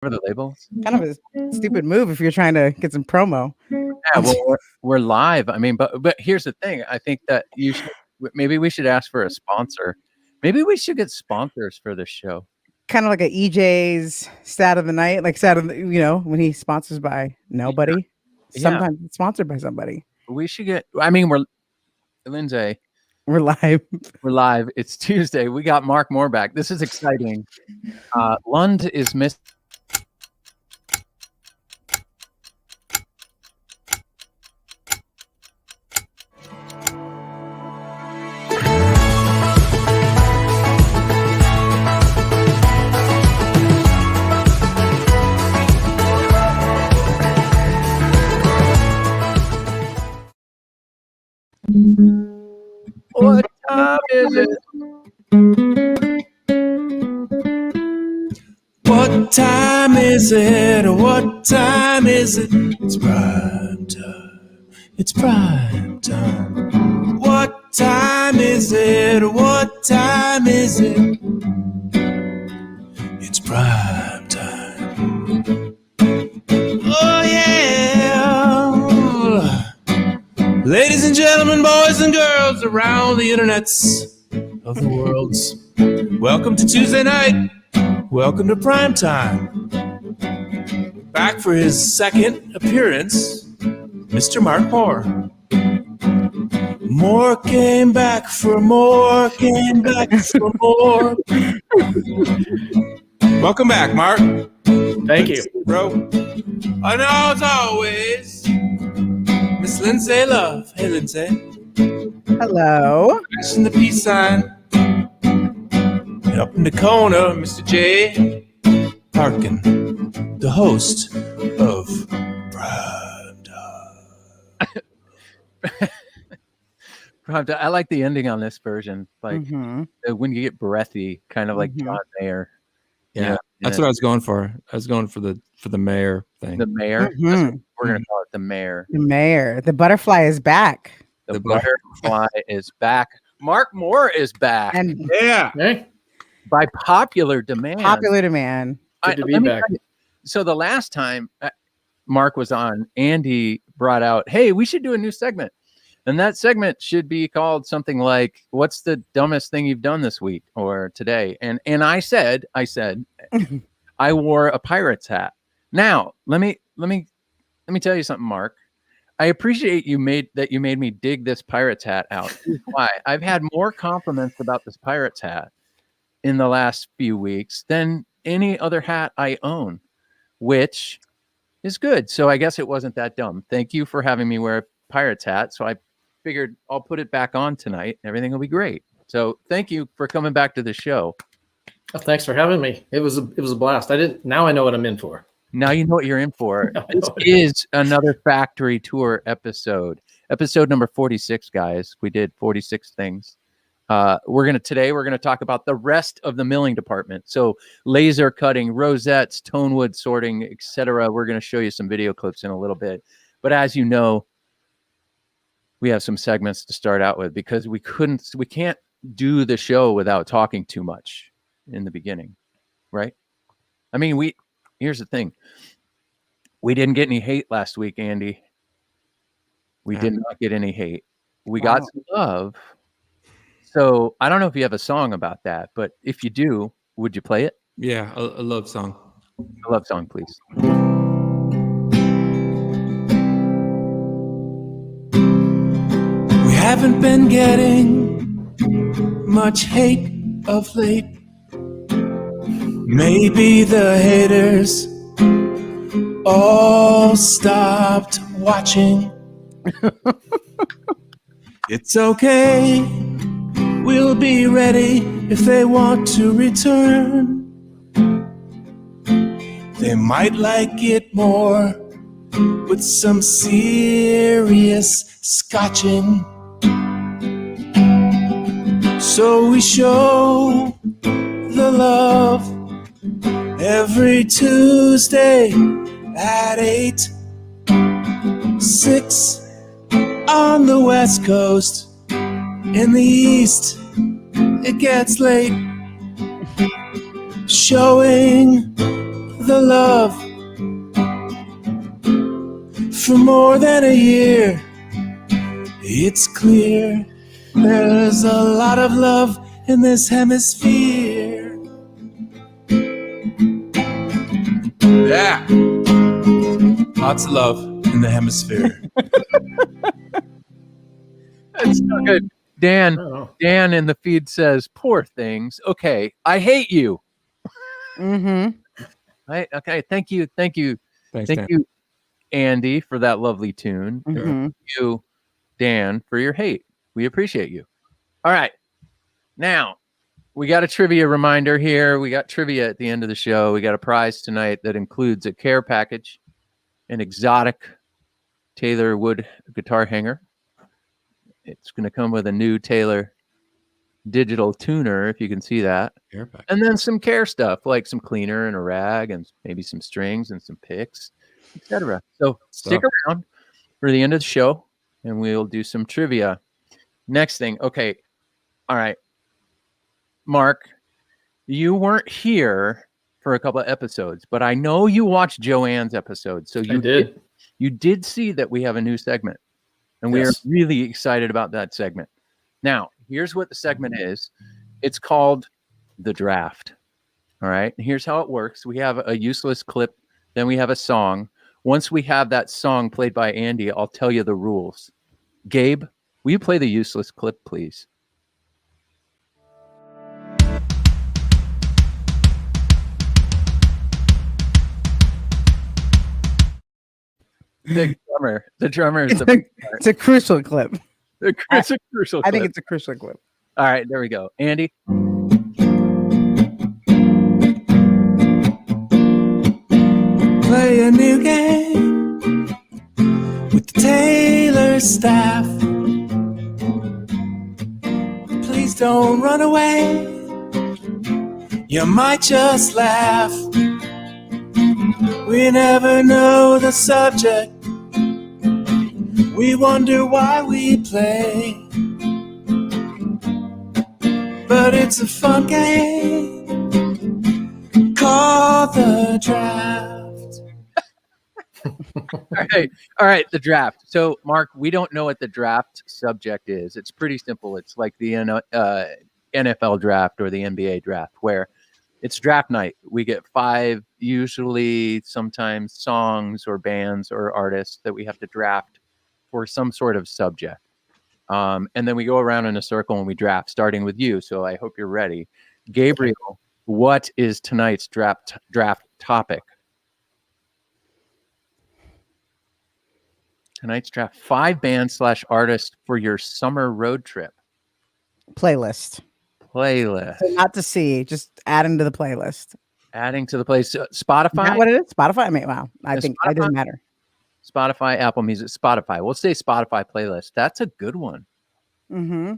For the labels? Kind of a stupid move if you're trying to get some promo. Yeah, well, we're live. I mean, but here's the thing. I think that maybe we should ask for a sponsor. Maybe we should get sponsors for this show. Kind of like a EJ's stat of the night, like when he sponsors by nobody. Yeah. Sometimes it's sponsored by somebody. We should get. I mean, Lindsay. We're live. We're live. It's Tuesday. We got Mark Moore back. This is exciting. Lund is missing. What time is it? What time is it? What time is it? It's prime time. It's prime time. What time is it? What time is it? It's prime time. Oh yeah. Ladies and gentlemen, boys and girls around the internets of the worlds, welcome to Tuesday night. Welcome to Primetime. Back for his second appearance, Mr. Mark Moore. Moore came back for more, came back for more. Welcome back, Mark. Thank you, bro. And as always, Miss Lindsay Love. Hey, Lindsay. Hello. Flashing the peace sign. And up in the corner, Mr. J. Parkin, the host of Prime Time. I like the ending on this version. Like when you get breathy, kind of like John Mayer. Yeah, that's what I was going for. I was going for the mayor thing. The mayor. We're gonna call it the mayor. The mayor. The butterfly is back. The butterfly is back. Mark Moore is back. And Hey. By popular demand. Good to be back. So the last time Mark was on, Andy brought out, hey, we should do a new segment. And that segment should be called something like, what's the dumbest thing you've done this week or today? And I said, I wore a pirate's hat. Now, let me tell you something, Mark. I appreciate you made me dig this pirate's hat out. Here's why. I've had more compliments about this pirate's hat in the last few weeks than any other hat I own, which is good. So I guess it wasn't that dumb. Thank you for having me wear a pirate's hat. So I figured I'll put it back on tonight. Everything will be great. So thank you for coming back to the show. Oh, thanks for having me. It was a blast. Now I know what I'm in for. Now you know what you're in for. This is another factory tour episode number 46, guys. We did 46 things. We're gonna talk about the rest of the milling department. So laser cutting, rosettes, tone wood sorting, etc. We're gonna show you some video clips in a little bit. But as you know, we have some segments to start out with because we can't do the show without talking too much in the beginning, right? I mean, here's the thing. We didn't get any hate last week, Andy. We did not get any hate. We got some love. So I don't know if you have a song about that, but if you do, would you play it? Yeah, a love song. A love song, please. We haven't been getting much hate of late. Maybe the haters all stopped watching. It's okay. We'll be ready if they want to return. They might like it more with some serious scotching. So we show the love every Tuesday at 8, 6 on the West Coast. In the East, it gets late. Showing the love for more than a year. It's clear there's a lot of love in this hemisphere. Yeah, lots of love in the hemisphere. That's so good. Dan Oh, in the feed says, "Poor things." Okay, I hate you. Mm-hmm. Okay, thank you, Thanks, thank Dan. you, Andy, for that lovely tune. And Mm-hmm. thank you, Dan, for your hate. We appreciate you. All right, now we got a trivia reminder here. We got trivia at the end of the show. We got a prize tonight that includes a care package, an exotic Taylor wood guitar hanger. It's going to come with a new Taylor digital tuner, if you can see that. And then some care stuff like some cleaner and a rag and maybe some strings and some picks, etc. So stick around for the end of the show and we'll do some trivia. Next thing. Okay. All right. Mark, you weren't here for a couple of episodes, but I know you watched Joanne's episode. So you did see that we have a new segment and we are really excited about that segment. Now, here's what the segment is. It's called The Draft. All right. And here's how it works. We have a useless clip. Then we have a song. Once we have that song played by Andy, I'll tell you the rules. Gabe, will you play the useless clip, please? The drummer is It's a crucial clip. it's a crucial clip. I think it's a crucial clip. All right, there we go. Andy. Play a new game with the Taylor staff. Please don't run away. You might just laugh. We never know the subject. We wonder why we play. But it's a fun game called The Draft. All right, the draft. So, Mark, we don't know what the draft subject is. It's pretty simple. It's like the NFL draft or the NBA draft, where it's draft night. We get 5, usually sometimes songs or bands or artists that we have to draft for some sort of subject. And then we go around in a circle and we draft, starting with you. So I hope you're ready. Gabriel, what is tonight's draft topic? Tonight's draft, 5 bands / artists for your summer road trip. Playlist. Playlist. So not to see, just adding to the playlist. Adding to the place. Spotify? Is that what it is? Spotify? I mean, wow. I think Spotify? it doesn't matter. Spotify, Apple Music, Spotify. We'll say Spotify playlist. That's a good one. Mm-hmm.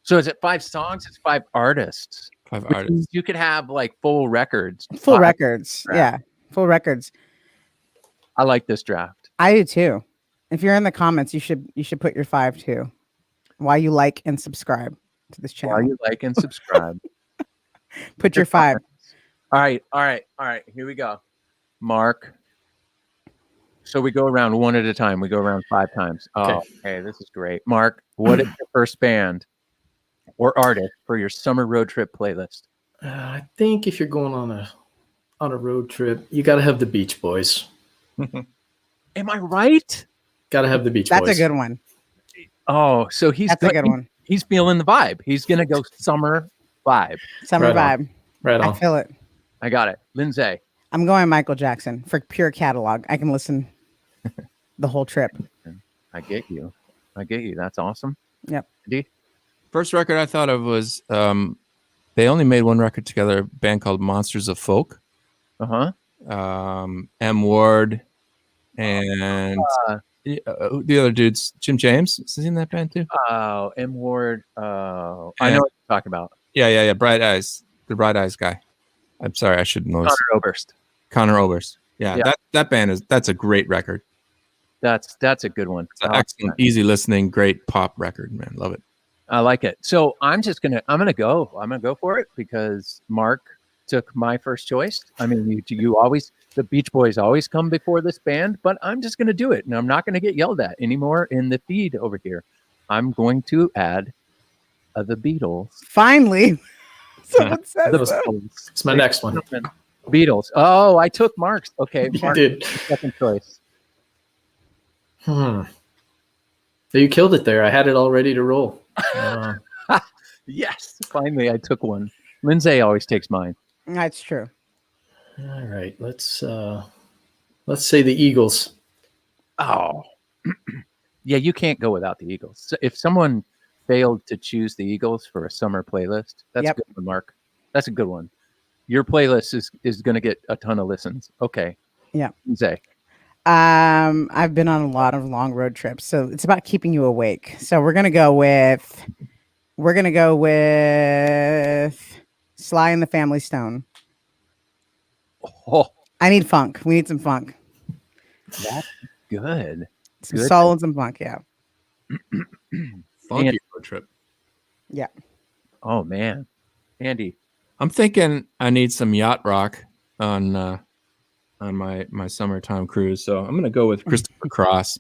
So is it 5 songs? It's 5 artists. 5 Which artists. means you could have like full records. Full 5 records. draft. Yeah. Full records. I like this draft. I do too. If you're in the comments, you should put your 5 too. Why you like and subscribe to this channel. While you like and subscribe. Put your 5. All right. Here we go. Mark. So we go around one at a time. We go around 5 times. Oh, okay. This is great. Mark, what is your first band or artist for your summer road trip playlist? I think if you're going on a road trip, you got to have the Beach Boys. Am I right? Got to have the Beach Boys. That's a good one. Oh, so That's a good one. He's feeling the vibe. He's gonna go summer vibe. Summer Right vibe. Right I on. feel it. I got it. Lindsay. I'm going Michael Jackson for pure catalog. I can listen the whole trip. I get you. That's awesome. Yep. D? First record I thought of was they only made one record together, a band called Monsters of Folk. Uh-huh. M. Ward and the other dudes, Jim James. Is he in that band too? Oh, M. Ward. I know what you're talking about. Yeah. Bright Eyes. The Bright Eyes guy. I'm sorry, I should know. Connor Oberst. Connor Oberst. Yeah. That band that's a great record. That's a good one. It's an excellent, easy listening, great pop record, man. Love it. I like it. So I'm gonna go for it because Mark, took my first choice. I mean, you always, the Beach Boys always come before this band, but I'm just going to do it. And I'm not going to get yelled at anymore in the feed over here. I'm going to add the Beatles. Finally, someone says The so. Beatles. It's my next one. Beatles. Oh, I took Mark's. Okay. You Mark, did. second choice. So you killed it there. I had it all ready to roll. Yes. Finally, I took one. Lindsay always takes mine. That's true. All right. Let's say the Eagles. Oh. Yeah, you can't go without the Eagles. So if someone failed to choose the Eagles for a summer playlist, that's Yep. a good one, Mark. That's a good one. Your playlist is going to get a ton of listens. Okay. Yeah. Lindsay. I've been on a lot of long road trips, so it's about keeping you awake. So we're gonna go with Sly and the Family Stone. Oh, I need funk. We need some funk. that's good. Some Good. soul and some funk. Yeah. Funky And- road trip. Yeah. Oh man, Andy. I'm thinking I need some yacht rock on my summertime cruise. So I'm gonna go with Christopher Cross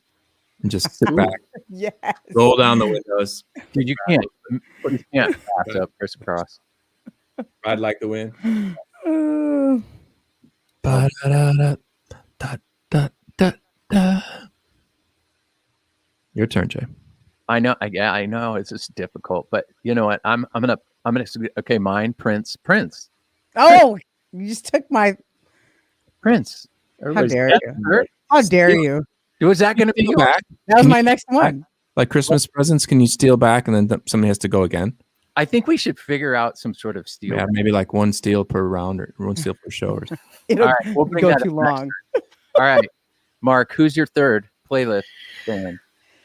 and just sit back, Yes. roll down the windows, Dude, you can't pass up Chris Cross. ride like the wind. Uh, Your turn, Jay. I know. Yeah, I know. It's just difficult, but you know what? I'm gonna. Okay, mine. Prince. oh, you just took my. How dare you. How dare you? Was that going to be Steal back, That was Can my you- next one. like Christmas presents. Can you steal back and then somebody has to go again? I think we should figure out some sort of steal. Yeah, maybe like one steal per round or one steal per show. Or something. It'll All right, we'll bring go that too up next. long. All right, Mark. Who's your third playlist band?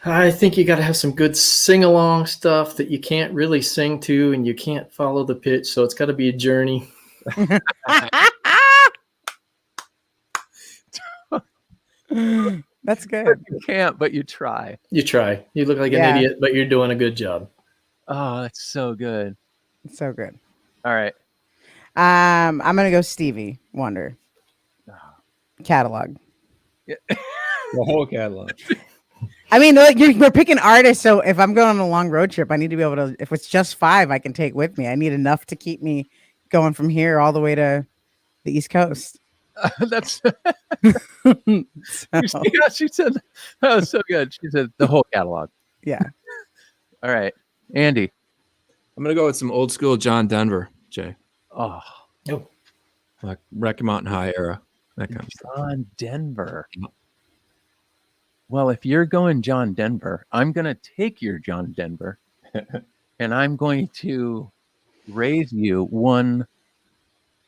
I think you got to have some good sing-along stuff that you can't really sing to and you can't follow the pitch. So it's got to be a journey. That's good. You can't, but you try. You try. You look like Yeah. an idiot, but you're doing a good job. Oh, that's so good. It's so good. All right. I'm gonna go Stevie Wonder. Catalog. The whole catalog. I mean, we're picking artists, so if I'm going on a long road trip, I need to be able to. If it's just 5, I can take with me. I need enough to keep me going from here all the way to the East Coast. That's. So, Yeah, she said that was so good. She said the whole catalog. yeah. All right, Andy. I'm gonna go with some old school John Denver, Jay. Oh, Like Rocky Mountain High era. That kind of stuff. John Denver. Well, if you're going John Denver, I'm going to take your John Denver and I'm going to raise you one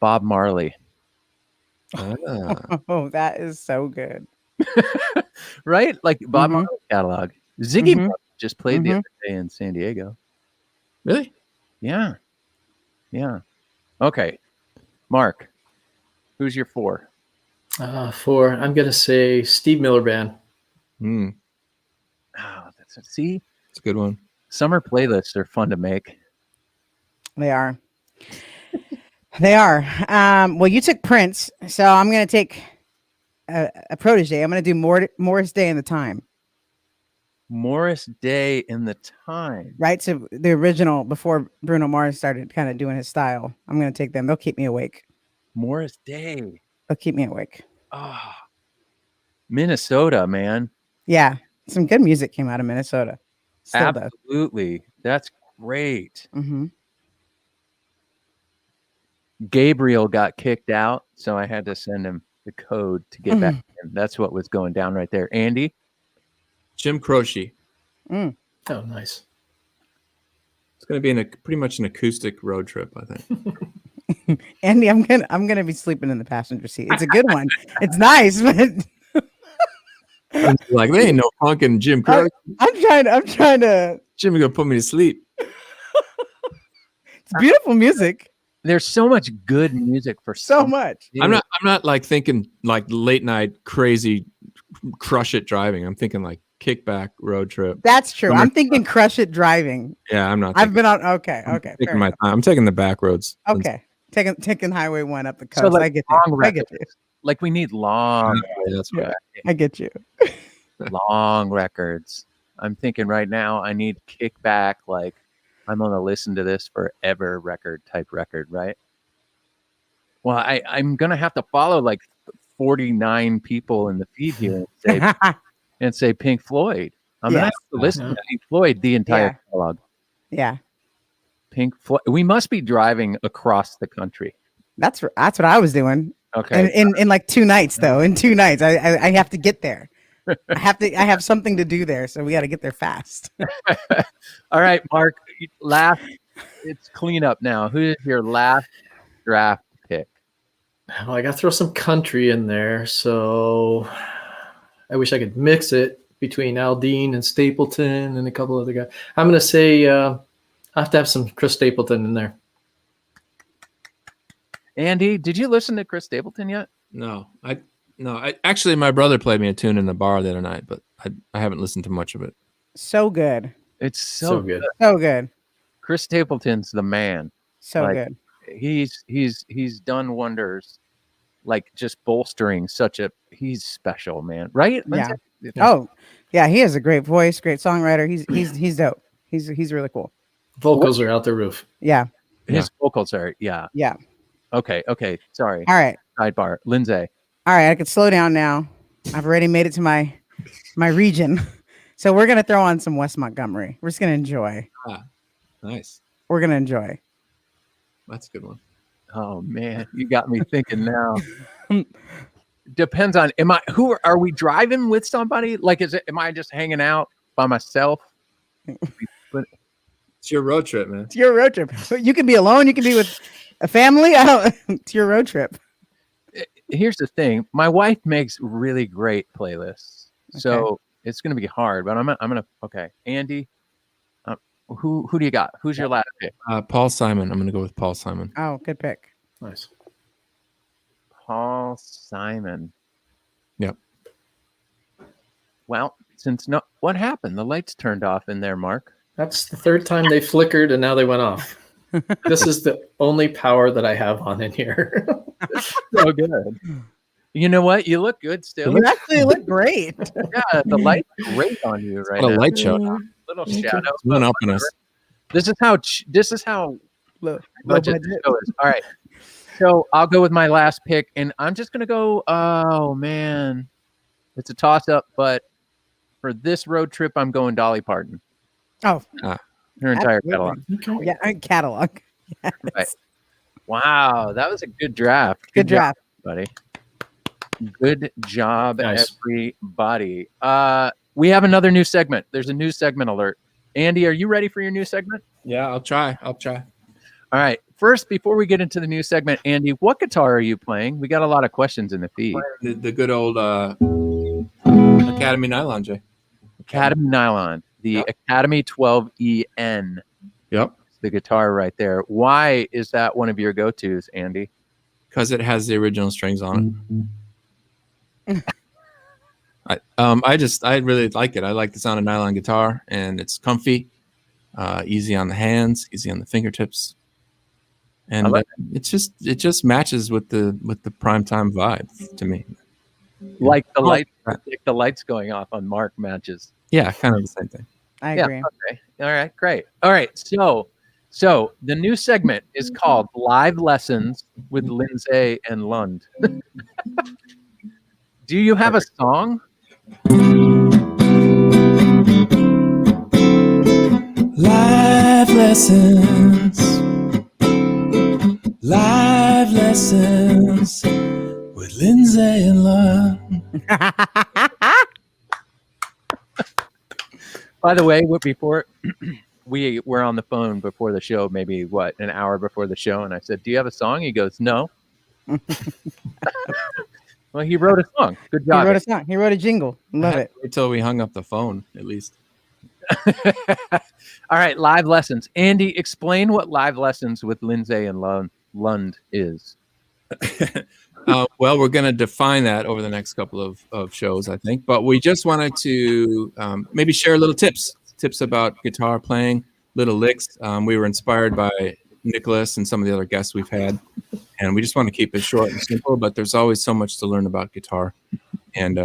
Bob Marley. Ah. Oh, that is so good. Right? Like Bob Mhm. Marley catalog. Ziggy Mhm. Marley just played the Mhm. other day in San Diego. Really? Yeah. Yeah. Okay. Mark, who's your 4? 4, I'm going to say Steve Miller Band. Mm, Oh, see, it's a good one. summer playlists are fun to make. They are. They are. Well, you took Prince, so I'm going to take a protege. I'm going to do Morris Day and the Time. Morris Day in the Time. Right. So the original before Bruno Mars started kind of doing his style. I'm going to take them. They'll keep me awake. Morris Day. They'll keep me awake. Oh, Minnesota, man. Yeah. Some good music came out of Minnesota. Still does. Absolutely. That's great. Mm-hmm. Gabriel got kicked out, so I had to send him the code to get back in. That's what was going down right there. Andy? Jim Croce. Oh, nice. It's going to be pretty much an acoustic road trip, I think. Andy, I'm gonna be sleeping in the passenger seat. It's a good one. It's nice, but Like, they ain't no funkin' Jim Croce. I'm trying to. Jim gonna put me to sleep. It's beautiful music. There's so much good music for So summer. much. I'm not like thinking like late night crazy crush it driving. I'm thinking like kickback road trip. That's true. Summer- I'm thinking crush it driving. Yeah, I'm not. I've been on. Okay. I'm Okay. taking fair my enough. time. I'm taking the back roads. Okay. taking Highway 1 up the coast. So like I get long you. I get records. you. Like we need long, That's right. I get you. long records. I'm thinking right now I need kickback. Like I'm gonna listen to this forever record type record, right? Well, I'm gonna have to follow like 49 people in the feed here and say Pink Floyd. I'm gonna have to listen to Pink Floyd the entire catalog. Yeah. Pink Floyd. We must be driving across the country. That's what I was doing. Okay. In like 2 nights though. In 2 nights, I have to get there. I have something to do there, so we got to get there fast. All right, Mark. It's cleanup now. Who is your last draft pick? Well, I got to throw some country in there, so I wish I could mix it between Aldine and Stapleton and a couple other guys. I'm going to say I have to have some Chris Stapleton in there. Andy, did you listen to Chris Stapleton yet? No, actually, my brother played me a tune in the bar the other night, but I haven't listened to much of it. So good. It's so good. So good. Chris Stapleton's the man. So Like, good. He's done wonders, like just bolstering he's special, man. Right? Yeah. Oh, yeah. He has a great voice, great songwriter. He's dope. He's really cool. Vocals are out the roof. Yeah. His vocals are Yeah. Okay. Sorry. All right. Sidebar. Lindsay. All right. I can slow down now. I've already made it to my region. So we're gonna throw on some West Montgomery. We're just gonna enjoy. Nice. We're gonna enjoy. That's a good one. Oh man, you got me thinking now. Depends on are we driving with somebody? Like am I just hanging out by myself? It's your road trip, man. It's your road trip. You can be alone. You can be with a family. It's your road trip. Here's the thing. My wife makes really great playlists. Okay. So it's going to be hard, but I'm going to, okay. Andy, who do you got? Who's your last pick? Paul Simon. I'm going to go with Paul Simon. Oh, good pick. Nice. Paul Simon. Yep. Well, what happened? The lights turned off in there, Mark. That's the third time they flickered and now they went off. This is the only power that I have on in here. So good. You know what? You look good still. You actually look great. Yeah, the light's great on you right What a now. light show. Little shadow. Went up on us. This is how Low budget budget. the show is. All right. So I'll go with my last pick, and I'm just gonna go. Oh man, it's a toss-up, but for this road trip, I'm going Dolly Parton. Oh, Her entire absolutely. catalog. Yeah, catalog. Yes. Right. Wow, that was a good draft. Good draft. buddy. Good job, Nice. everybody. We have another new segment. There's a new segment alert. Andy, are you ready for your new segment? Yeah, I'll try. All right. First, before we get into the new segment, Andy, what guitar are you playing? We got a lot of questions in the feed. The good old Academy Nylon, Jay. Academy Nylon, the Academy 12EN. Yep. The guitar right there. Why is that one of your go-tos, Andy? Because it has the original strings on it. I really like it. I like the sound of nylon guitar, and it's comfy, easy on the hands, easy on the fingertips, and it just matches with the primetime vibe to me. Like the lights going off on Mark matches. Yeah, kind of the same thing. I agree. Okay. All right. Great. All right. So the new segment is called Live Lessons with Lindsay and Lund. Do you have a song? Live lessons with Lindsay and Lund. By the way, before we were on the phone before the show, maybe an hour before the show, and I said, "Do you have a song?" He goes, "No." Well, he wrote a song. Good He job. wrote a song. He wrote a jingle. Love it. Until we hung up the phone, at least. All right, live lessons. Andy, explain what live lessons with Lindsay and Lund is. Well, we're going to define that over the next couple of shows, I think. But we just wanted to maybe share little tips about guitar playing, little licks. We were inspired by Nicholas and some of the other guests we've had. And we just want to keep it short and simple, but there's always so much to learn about guitar. And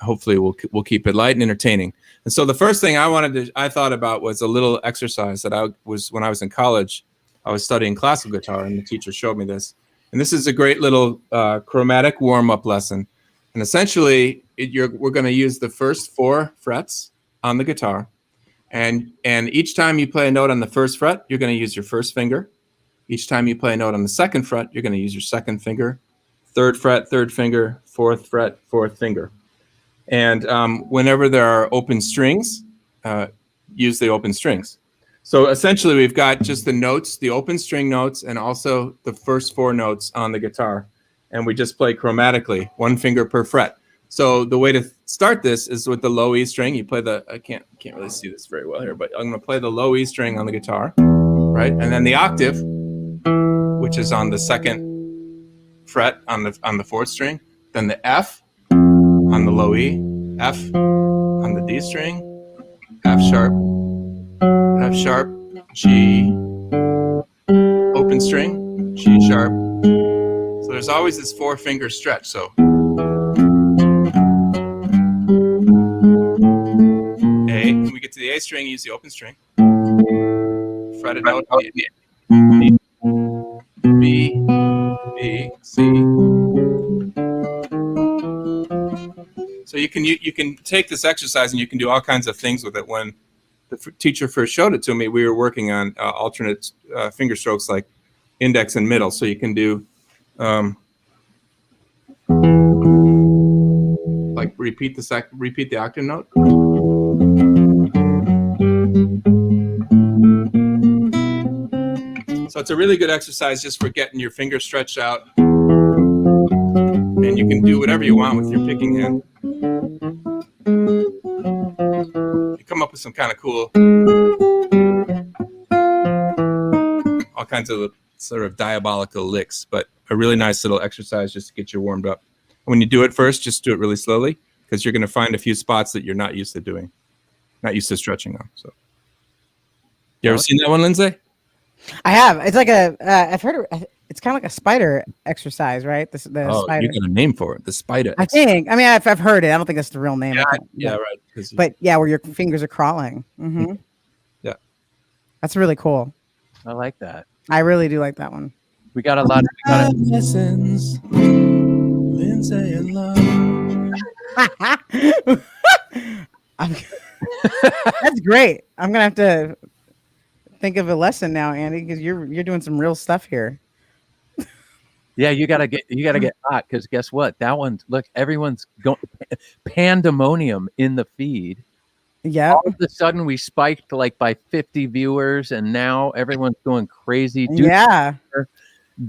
hopefully we'll keep it light and entertaining. And so the first thing I thought about was a little exercise that when I was in college, I was studying classical guitar, and the teacher showed me this. And this is a great little chromatic warm-up lesson. And essentially, we're going to use the first 4 frets on the guitar. And each time you play a note on the first fret, you're going to use your first finger. Each time you play a note on the second fret, you're going to use your second finger. Third fret, third finger. Fourth fret, fourth finger. And whenever there are open strings, use the open strings. So essentially, we've got just the notes, the open string notes, and also the first 4 notes on the guitar. And we just play chromatically, 1 finger per fret. So the way to start this is with the low E string. You play I can't really see this very well here, but I'm going to play the low E string on the guitar, right? And then the octave, which is on the second fret on the 4th string. Then the F on the low E, F on the D string, F sharp, G, open string, G sharp. So there's always this 4-finger stretch. So A, when we get to the A string, use the open string. Fret a note, B, B, C. So you can take this exercise and you can do all kinds of things with it. When the teacher first showed it to me, we were working on alternate finger strokes like index and middle. So you can do like repeat the octave note. So it's a really good exercise just for getting your fingers stretched out. And you can do whatever you want with your picking hand. You come up with some kind of cool, all kinds of sort of diabolical licks, but a really nice little exercise just to get you warmed up. When you do it first, just do it really slowly, because you're going to find a few spots that you're not used to doing, not used to stretching on. So, you ever seen that one, Lindsay? I have. It's like I've heard it's kind of like a spider exercise, right? The spider. You got a name for it, the spider. I think. I mean, I've heard it. I don't think that's the real name. Yeah, right. But yeah, where your fingers are crawling. Mm-hmm. Yeah, that's really cool. I like that. I really do like that one. We got a lot of lessons. Lindsay and love. That's great. I'm gonna have to think of a lesson now, Andy, because you're doing some real stuff here. Yeah, you gotta get hot, because guess what? That one, look, everyone's going pandemonium in the feed. Yeah. All of a sudden, we spiked like by 50 viewers, and now everyone's going crazy.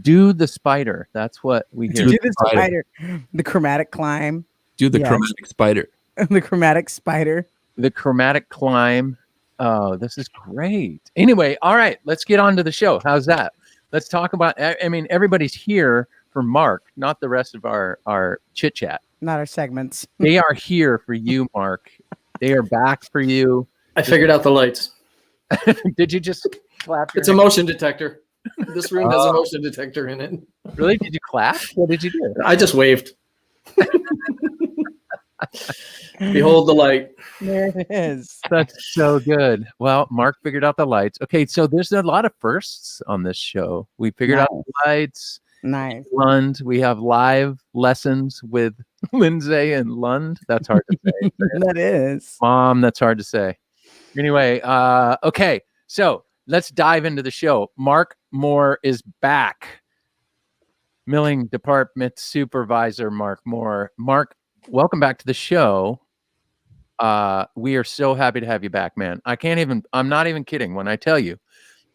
Do the spider. That's what we hear. Do the spider. The chromatic climb. Do the chromatic spider. The chromatic spider. The chromatic climb. Oh, this is great. Anyway, all right, let's get on to the show. How's that? Let's talk about, I mean, everybody's here for Mark, not the rest of our chit chat. Not our segments. They are here for you, Mark. They are back for you. I figured out the lights. Did you just clap? It's a motion detector. This room has a motion detector in it. Really? Did you clap? What did you do? I just waved. Behold the light. There it is. That's so good. Well, Mark figured out the lights. Okay, so there's a lot of firsts on this show. We figured out the lights. Nice. Lund. We have live lessons with Lindsay and Lund. That's hard to say. That is. Mom, that's hard to say. Anyway, okay, so let's dive into the show. Mark Moore is back. Milling Department Supervisor Mark Moore. Mark, welcome back to the show. We are so happy to have you back, man. I'm not even kidding when I tell you,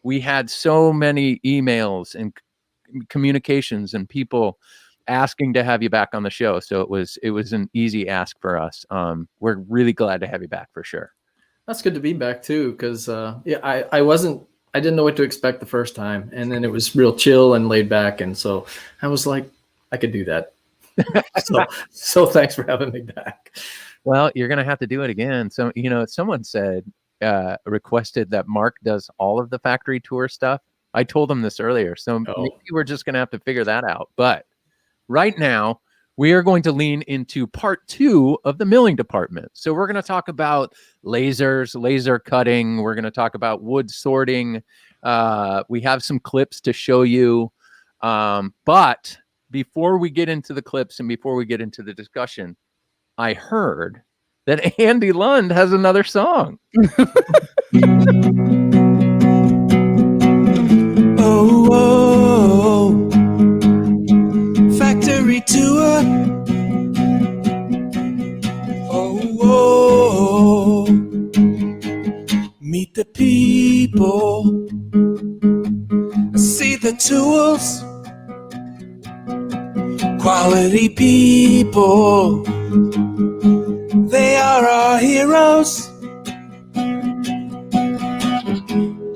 we had so many emails and communications and people asking to have you back on the show. So it was an easy ask for us. We're really glad to have you back for sure. That's good to be back too, because I didn't know what to expect the first time, and then it was real chill and laid back, and so I was like, I could do that. so thanks for having me back. Well, you're gonna have to do it again. So someone requested that Mark does all of the factory tour stuff, I told them this earlier, so maybe we're just going to have to figure that out. But right now, we are going to lean into part 2 of the milling department. So we're going to talk about lasers, laser cutting. We're going to talk about wood sorting. We have some clips to show you. But before we get into the clips and before we get into the discussion, I heard that Andy Lund has another song. Oh, factory tour. Oh, meet the people. See the tools. Quality people. They are our heroes.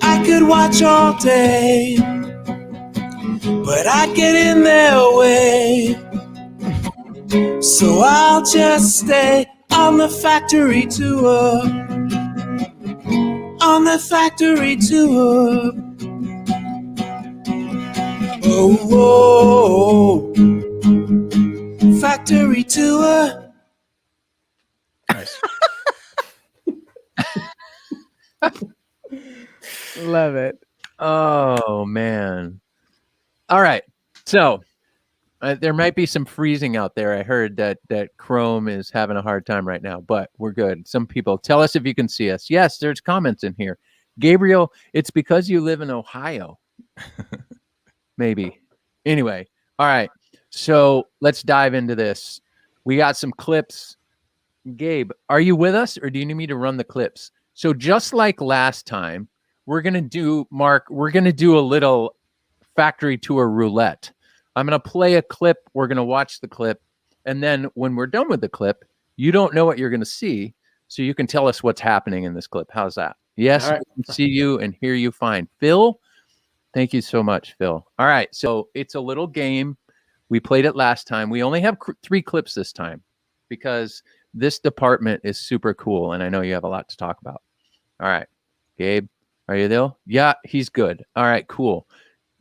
I could watch all day, but I get in their way. So I'll just stay on the factory tour. On the factory tour. Oh, factory tour. Nice. Love it. Oh, man. All right. So there might be some freezing out there. I heard that Chrome is having a hard time right now, but we're good. Some people tell us if you can see us. Yes, there's comments in here. Gabriel, it's because you live in Ohio. Maybe. Anyway. All right. So let's dive into this. We got some clips. Gabe, are you with us or do you need me to run the clips? So just like last time, we're going to do a little factory tour roulette. I'm going to play a clip. We're going to watch the clip. And then when we're done with the clip, you don't know what you're going to see. So you can tell us what's happening in this clip. How's that? Yes, All right. we can see you and hear you fine. Phil, thank you so much, Phil. All right. So it's a little game. We played it last time. We only have 3 clips this time because this department is super cool. And I know you have a lot to talk about. All right. Gabe, are you there? Yeah, he's good. All right, cool.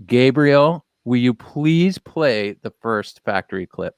Gabriel, will you please play the first factory clip?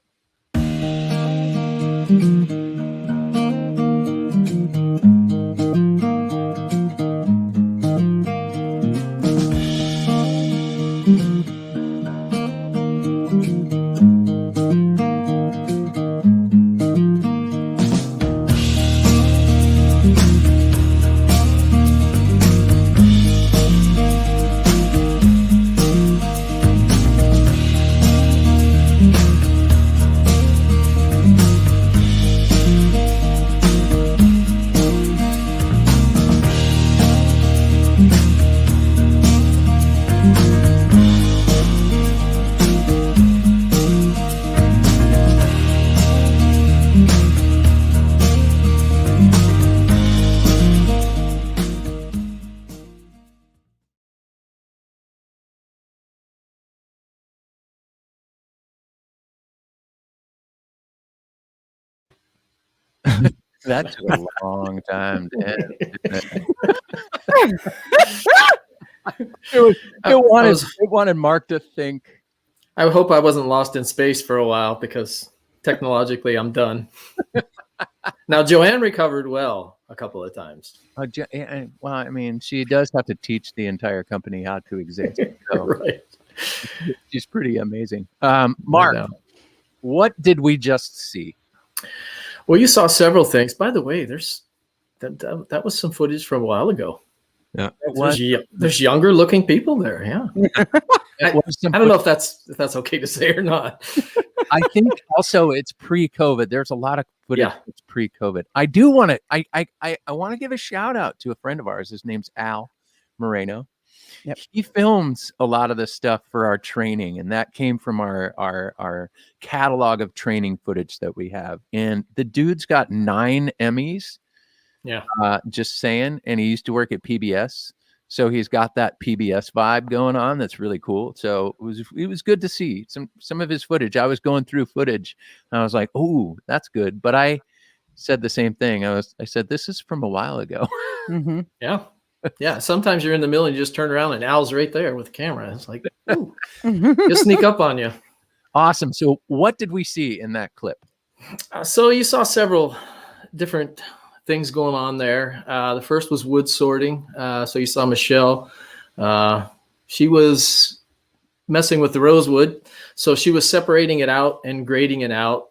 That took a long time to end. It wanted Mark to think. I hope I wasn't lost in space for a while because technologically I'm done. Now, Joanne recovered well a couple of times. Well, I mean, she does have to teach the entire company how to exist. So Right. she's pretty amazing. Mark, what did we just see? Well, you saw several things. By the way, there's that was some footage from a while ago. Yeah. There's younger looking people there. Yeah. I don't know if that's okay to say or not. I think also it's pre-COVID. There's a lot of footage that's pre-COVID. I do want to I want to give a shout out to a friend of ours. His name's Al Moreno. Yep. He films a lot of this stuff for our training, and that came from our catalog of training footage that we have. And the dude's got 9 Emmys. Yeah. Just saying. And he used to work at PBS. So he's got that PBS vibe going on. That's really cool. So it was good to see some of his footage. I was going through footage and I was like, oh, that's good. But I said the same thing. I said, this is from a while ago. Mm-hmm. Yeah. Yeah, sometimes you're in the mill and you just turn around and Al's right there with the camera. It's like, ooh, he'll sneak up on you. Awesome. So what did we see in that clip? So you saw several different things going on there. The first was wood sorting. So you saw Michelle. She was messing with the rosewood. So she was separating it out and grading it out.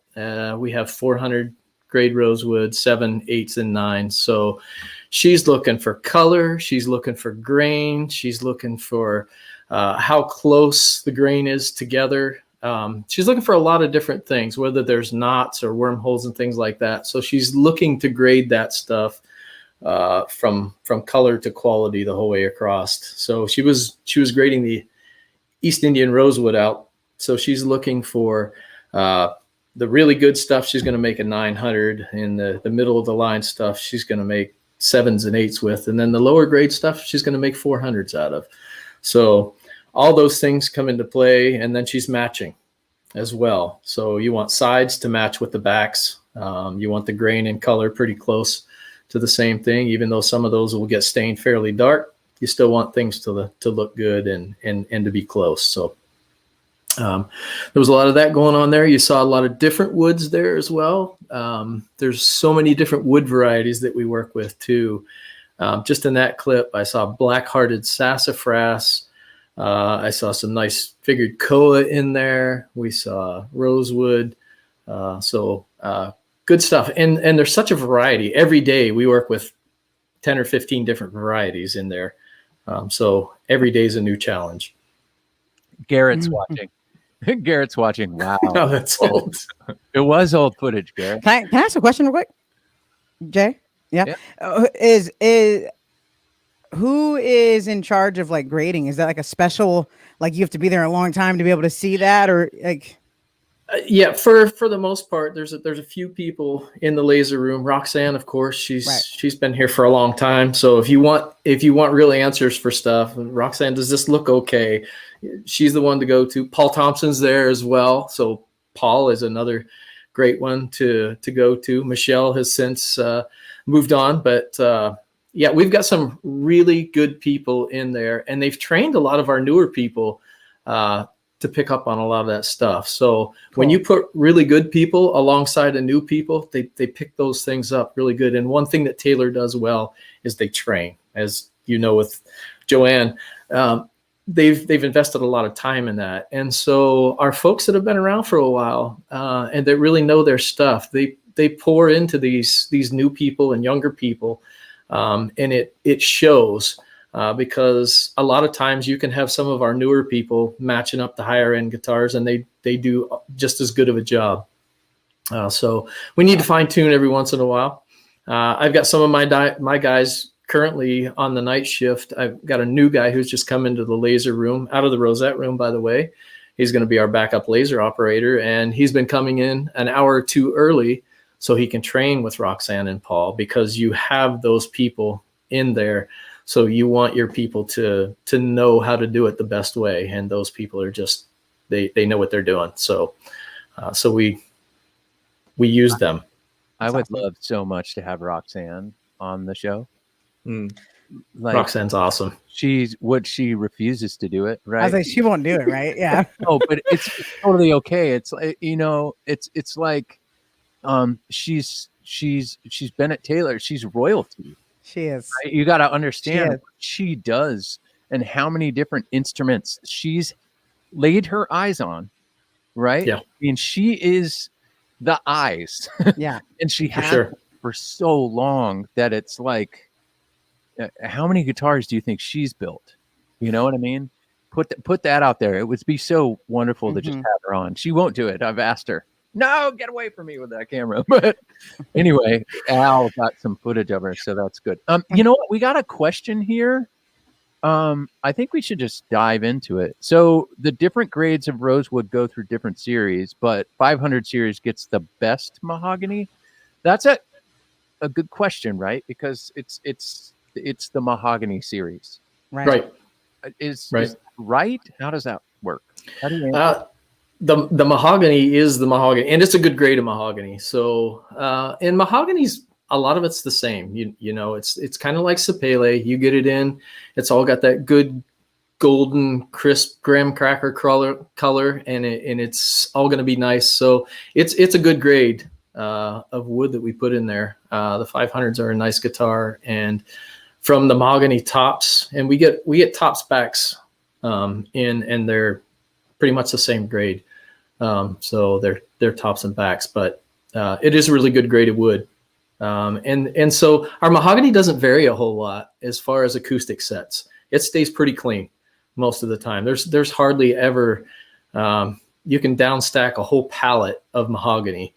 We have 400 grade rosewood, 7, 8s, and 9s. So she's looking for color. She's looking for grain. She's looking for how close the grain is together. She's looking for a lot of different things, whether there's knots or wormholes and things like that. So she's looking to grade that stuff from color to quality the whole way across. So she was grading the East Indian rosewood out. So she's looking for the really good stuff. She's going to make a 900, and the middle of the line stuff she's going to make 7s and 8s with, and then the lower grade stuff she's going to make 400s out of. So all those things come into play, and then she's matching as well. So you want sides to match with the backs. You want the grain and color pretty close to the same thing, even though some of those will get stained fairly dark. You still want things to look good and to be close. So there was a lot of that going on there. You saw a lot of different woods there as well. There's so many different wood varieties that we work with too. Just in that clip, I saw black-hearted sassafras. I saw some nice figured koa in there. We saw rosewood. So good stuff. And there's such a variety. Every day we work with 10 or 15 different varieties in there. So every day is a new challenge. Garrett's watching. Garrett's watching. Wow. Oh, that's old. It was old footage, Garrett. Can I ask a question real quick, Jay? Yeah. Is who is in charge of like grading? Is that like a special, like you have to be there a long time to be able to see that, or like? Yeah, for the most part, there's a few people in the laser room. Roxanne, of course, she's been here for a long time. So if you want real answers for stuff, Roxanne, does this look okay? She's the one to go to. Paul Thompson's there as well. So Paul is another great one to go to. Michelle has since moved on, but yeah, we've got some really good people in there, and they've trained a lot of our newer people to pick up on a lot of that stuff. So when you put really good people alongside the new people, they pick those things up really good. And one thing that Taylor does well is they train, as you know, with Joanne, they've invested a lot of time in that. And so our folks that have been around for a while and that really know their stuff, they pour into these new people and younger people. And it shows. Because a lot of times you can have some of our newer people matching up the higher end guitars, and they do just as good of a job. So we need to fine tune every once in a while. I've got some of my guys currently on the night shift. I've got a new guy who's just come into the laser room, out of the Rosette room, by the way. He's going to be our backup laser operator, and he's been coming in an hour or two early so he can train with Roxanne and Paul, because you have those people in there. So you want your people to know how to do it the best way, and those people are just they know what they're doing. So we use them. I would love so much to have Roxanne on the show. Like, Roxanne's awesome. She refuses to do it, right? I was like, she won't do it, right? Yeah. No, but it's totally okay. It's like, it's like she's been at Taylor. She's royalty. She is. Right? You got to understand what she does and how many different instruments she's laid her eyes on, right? Yeah. I mean, she is the eyes. Yeah. And she has for so long that it's like, how many guitars do you think she's built? You know what I mean? Put that out there. It would be so wonderful to just have her on. She won't do it. I've asked her. No, get away from me with that camera. But anyway, Al got some footage of her, so that's good. You know what? We got a question here. I think we should just dive into it. So the different grades of rosewood go through different series, but 500 series gets the best mahogany. That's a good question, right? Because it's the mahogany series. Right. Is right? How does that work? How do you The mahogany is the mahogany, and it's a good grade of mahogany. So, and mahogany's a lot of it's the same. You know, it's kind of like sapele. You get it in, it's all got that good golden crisp graham cracker color, and it's all going to be nice. So it's a good grade of wood that we put in there. The 500s are a nice guitar, and from the mahogany tops, and we get tops backs and they're pretty much the same grade. So they're tops and backs, but it is a really good graded wood. And so our mahogany doesn't vary a whole lot as far as acoustic sets. It stays pretty clean most of the time. There's hardly ever, you can downstack a whole pallet of mahogany,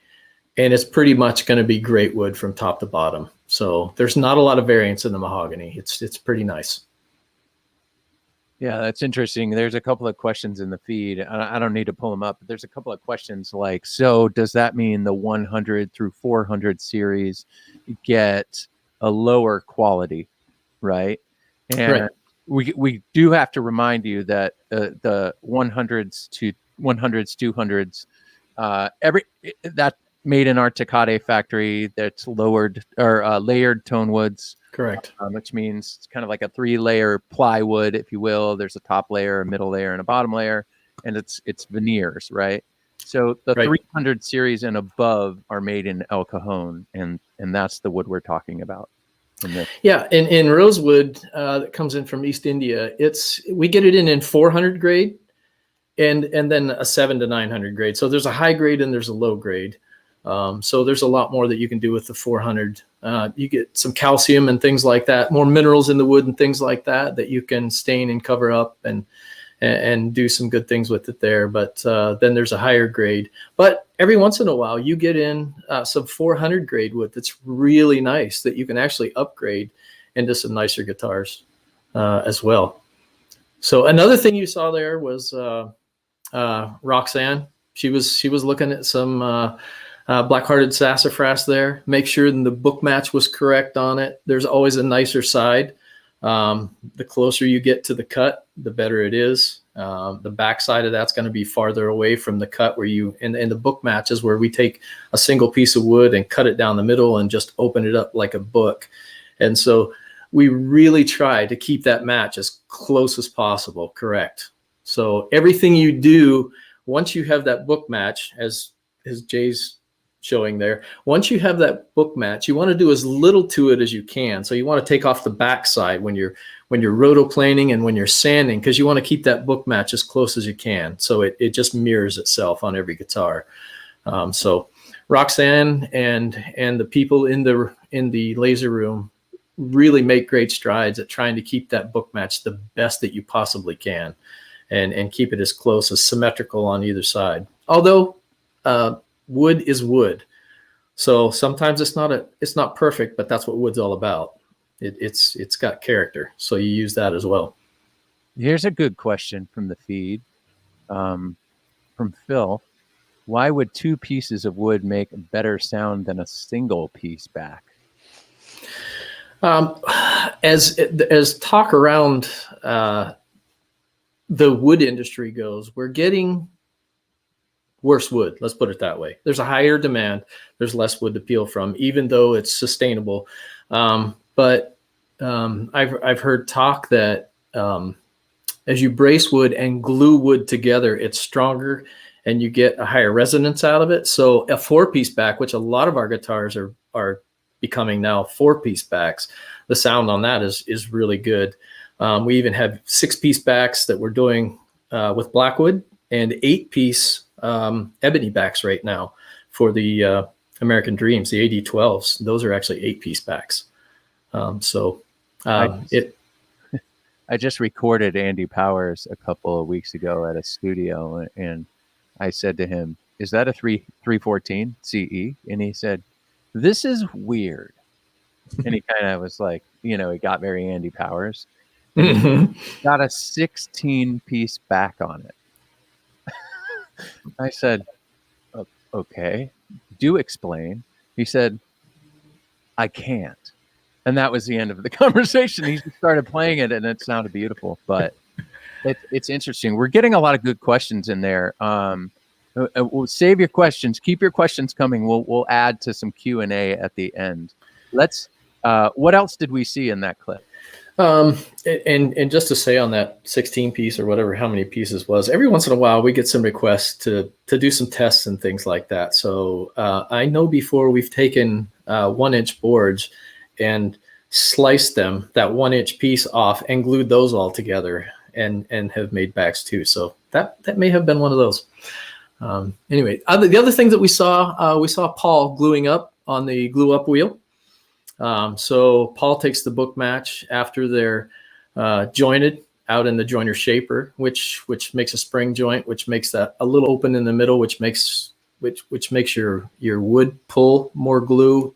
and it's pretty much going to be great wood from top to bottom. So there's not a lot of variance in the mahogany. It's pretty nice. Yeah, that's interesting. There's a couple of questions in the feed. I don't need to pull them up, but there's a couple of questions like, so does that mean the 100 through 400 series get a lower quality, right? And Right. we do have to remind you that the 100s to 200s, that made in our Tecate factory, that's lowered or layered tone woods. Correct. Which means it's kind of like a 3-layer plywood, if you will. There's a top layer, a middle layer, and a bottom layer, and it's veneers, right? So the Right. 300 series and above are made in El Cajon, and that's the wood we're talking about. Yeah, in rosewood that comes in from East India, we get it in 400 grade, and then a 7 to 900 grade. So there's a high grade and there's a low grade. So there's a lot more that you can do with the 400. You get some calcium and things like that, more minerals in the wood and things like that you can stain and cover up and do some good things with it there. But then there's a higher grade. But every once in a while, you get in some 400 grade wood that's really nice that you can actually upgrade into some nicer guitars as well. So another thing you saw there was Roxanne. She was looking at some black-hearted sassafras there. Make sure the book match was correct on it. There's always a nicer side. The closer you get to the cut, the better it is. The back side of that's going to be farther away from the cut where and the book match is where we take a single piece of wood and cut it down the middle and just open it up like a book. And so we really try to keep that match as close as possible correct. So everything you do, once you have that book match, as Jay's showing there, once you have that book match, you want to do as little to it as you can. So you want to take off the back side when you're rotoplaning and when you're sanding, because you want to keep that book match as close as you can. So it just mirrors itself on every guitar. So Roxanne and the people in the laser room really make great strides at trying to keep that book match the best that you possibly can, and keep it as close as symmetrical on either side. Although wood is wood, so sometimes it's not perfect, but that's what wood's all about. It's got character, so you use that as well. Here's a good question from the feed, from Phil. Why would 2 pieces of wood make a better sound than a single piece back? As talk around the wood industry goes, we're getting worse wood. Let's put it that way. There's a higher demand. There's less wood to peel from, even though it's sustainable. But I've heard talk that as you brace wood and glue wood together, it's stronger and you get a higher resonance out of it. So a 4-piece back, which a lot of our guitars are becoming now 4-piece backs, the sound on that is really good. We even have 6-piece backs that we're doing with blackwood, and 8-piece ebony backs right now for the American Dreams, the AD12s. Those are actually 8-piece backs. I just recorded Andy Powers a couple of weeks ago at a studio, and I said to him, "Is that a 314 CE?" And he said, "This is weird." And he kind of was like, he got very Andy Powers. Got a 16-piece back on it. I said, "Okay, do explain." He said, "I can't." And that was the end of the conversation. He just started playing it, and it sounded beautiful. But it's interesting. We're getting a lot of good questions in there. We'll save your questions. Keep your questions coming. We'll add to some Q&A at the end. let's. What else did we see in that clip? And just to say on that 16 piece or whatever, how many pieces was, every once in a while we get some requests to do some tests and things like that. So I know before we've taken 1-inch boards and sliced them, that 1-inch piece off, and glued those all together and have made backs too. So that may have been one of those. Anyway, the other thing that we saw Paul gluing up on the glue up wheel. So Paul takes the book match after they're jointed out in the joiner shaper, which makes a spring joint, which makes that a little open in the middle, which makes your wood pull more glue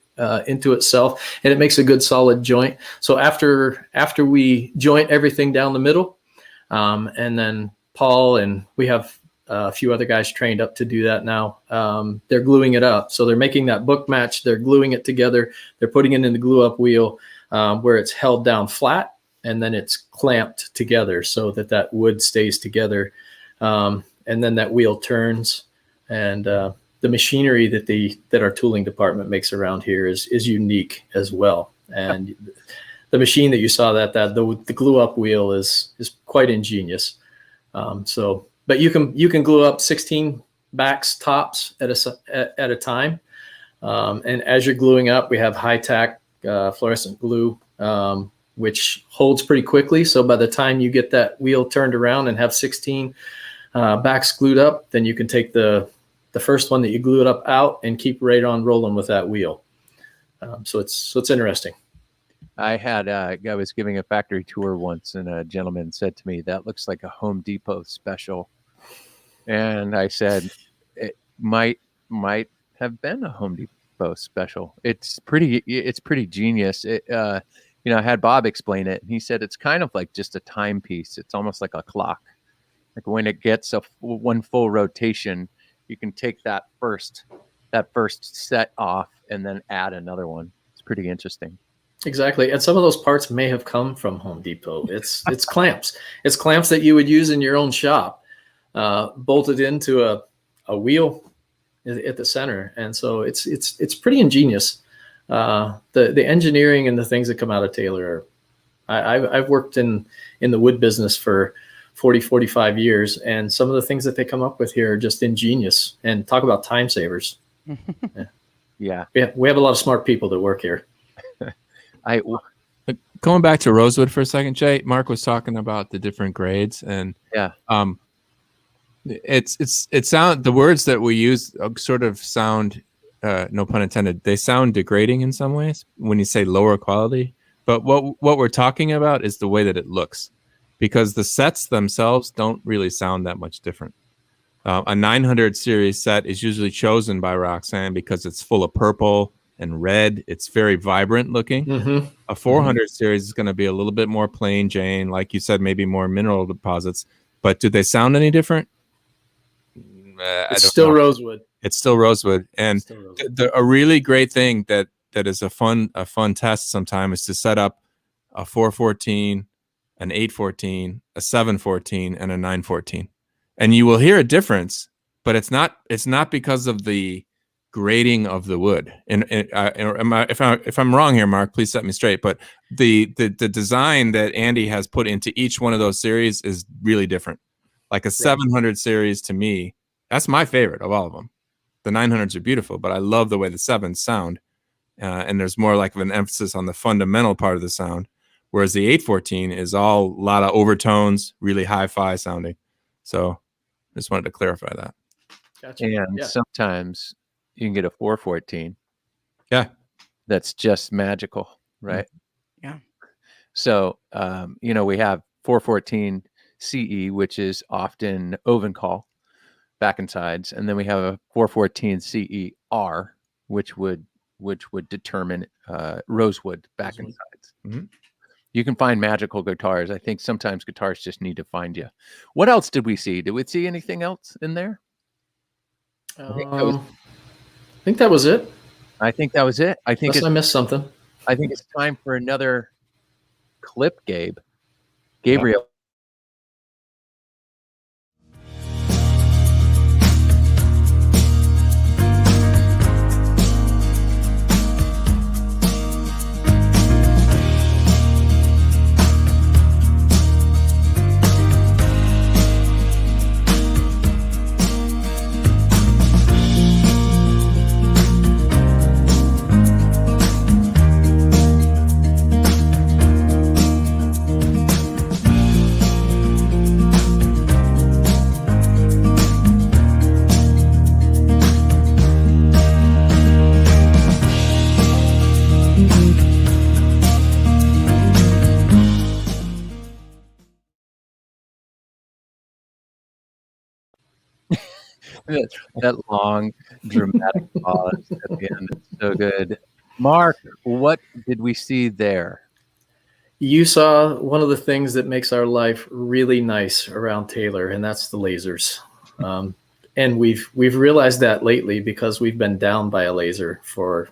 into itself, and it makes a good solid joint. So after we joint everything down the middle, and then Paul and we have a few other guys trained up to do that now. They're gluing it up. So they're making that book match. They're gluing it together. They're putting it in the glue up wheel where it's held down flat, and then it's clamped together so that wood stays together. And then that wheel turns. And the machinery that our tooling department makes around here is unique as well. And the machine that you saw the glue up wheel is quite ingenious. But you can glue up 16 backs tops at a time. And as you're gluing up, we have high-tack fluorescent glue, which holds pretty quickly. So by the time you get that wheel turned around and have 16 backs glued up, then you can take the first one that you glued up out and keep right on rolling with that wheel. So it's interesting. I was giving a factory tour once, and a gentleman said to me, "That looks like a Home Depot special." And I said, it might have been a Home Depot special. It's pretty genius. I had Bob explain it, and he said it's kind of like just a timepiece. It's almost like a clock. Like when it gets one full rotation, you can take that first set off and then add another one. It's pretty interesting. Exactly. And some of those parts may have come from Home Depot. It's clamps. It's clamps that you would use in your own shop. Bolted into a wheel at the center, and so it's pretty ingenious. The engineering and the things that come out of Taylor I've worked in the wood business for 45 years, and some of the things that they come up with here are just ingenious. And talk about time savers. Yeah, we have a lot of smart people that work here. Going back to rosewood for a second, Jay, Mark was talking about the different grades, and yeah. The words that we use sort of sound, no pun intended, they sound degrading in some ways when you say lower quality. But what we're talking about is the way that it looks, because the sets themselves don't really sound that much different. A 900 series set is usually chosen by Roxanne because it's full of purple and red. It's very vibrant looking. Mm-hmm. A 400 series is going to be a little bit more plain Jane, like you said, maybe more mineral deposits. But do they sound any different? It's still rosewood. It's still rosewood. And a really great thing that is a fun test sometime is to set up a 414, an 814, a 714, and a 914. And you will hear a difference, but it's not because of the grading of the wood. And if I'm wrong here, Mark, please set me straight. But the design that Andy has put into each one of those series is really different. Like a 700 series to me, that's my favorite of all of them. The 900s are beautiful, but I love the way the 7s sound. And there's more like of an emphasis on the fundamental part of the sound. Whereas the 814 is all a lot of overtones, really hi-fi sounding. So just wanted to clarify that. Gotcha. And sometimes you can get a 414. Yeah. That's just magical, right? Yeah. So, we have 414 CE, which is often oven call, back and sides. And then we have a 414 CER, which would determine rosewood back and sides. Mm-hmm. You can find magical guitars. I think sometimes guitars just need to find you. What else did we see? Did we see anything else in there? I think that was it. I think that was it. Unless I missed something. I think it's time for another clip, Gabriel. that long dramatic pause at the end. It's so good. Mark, what did we see there? You saw one of the things that makes our life really nice around Taylor, and that's the lasers. And we've realized that lately because we've been down by a laser for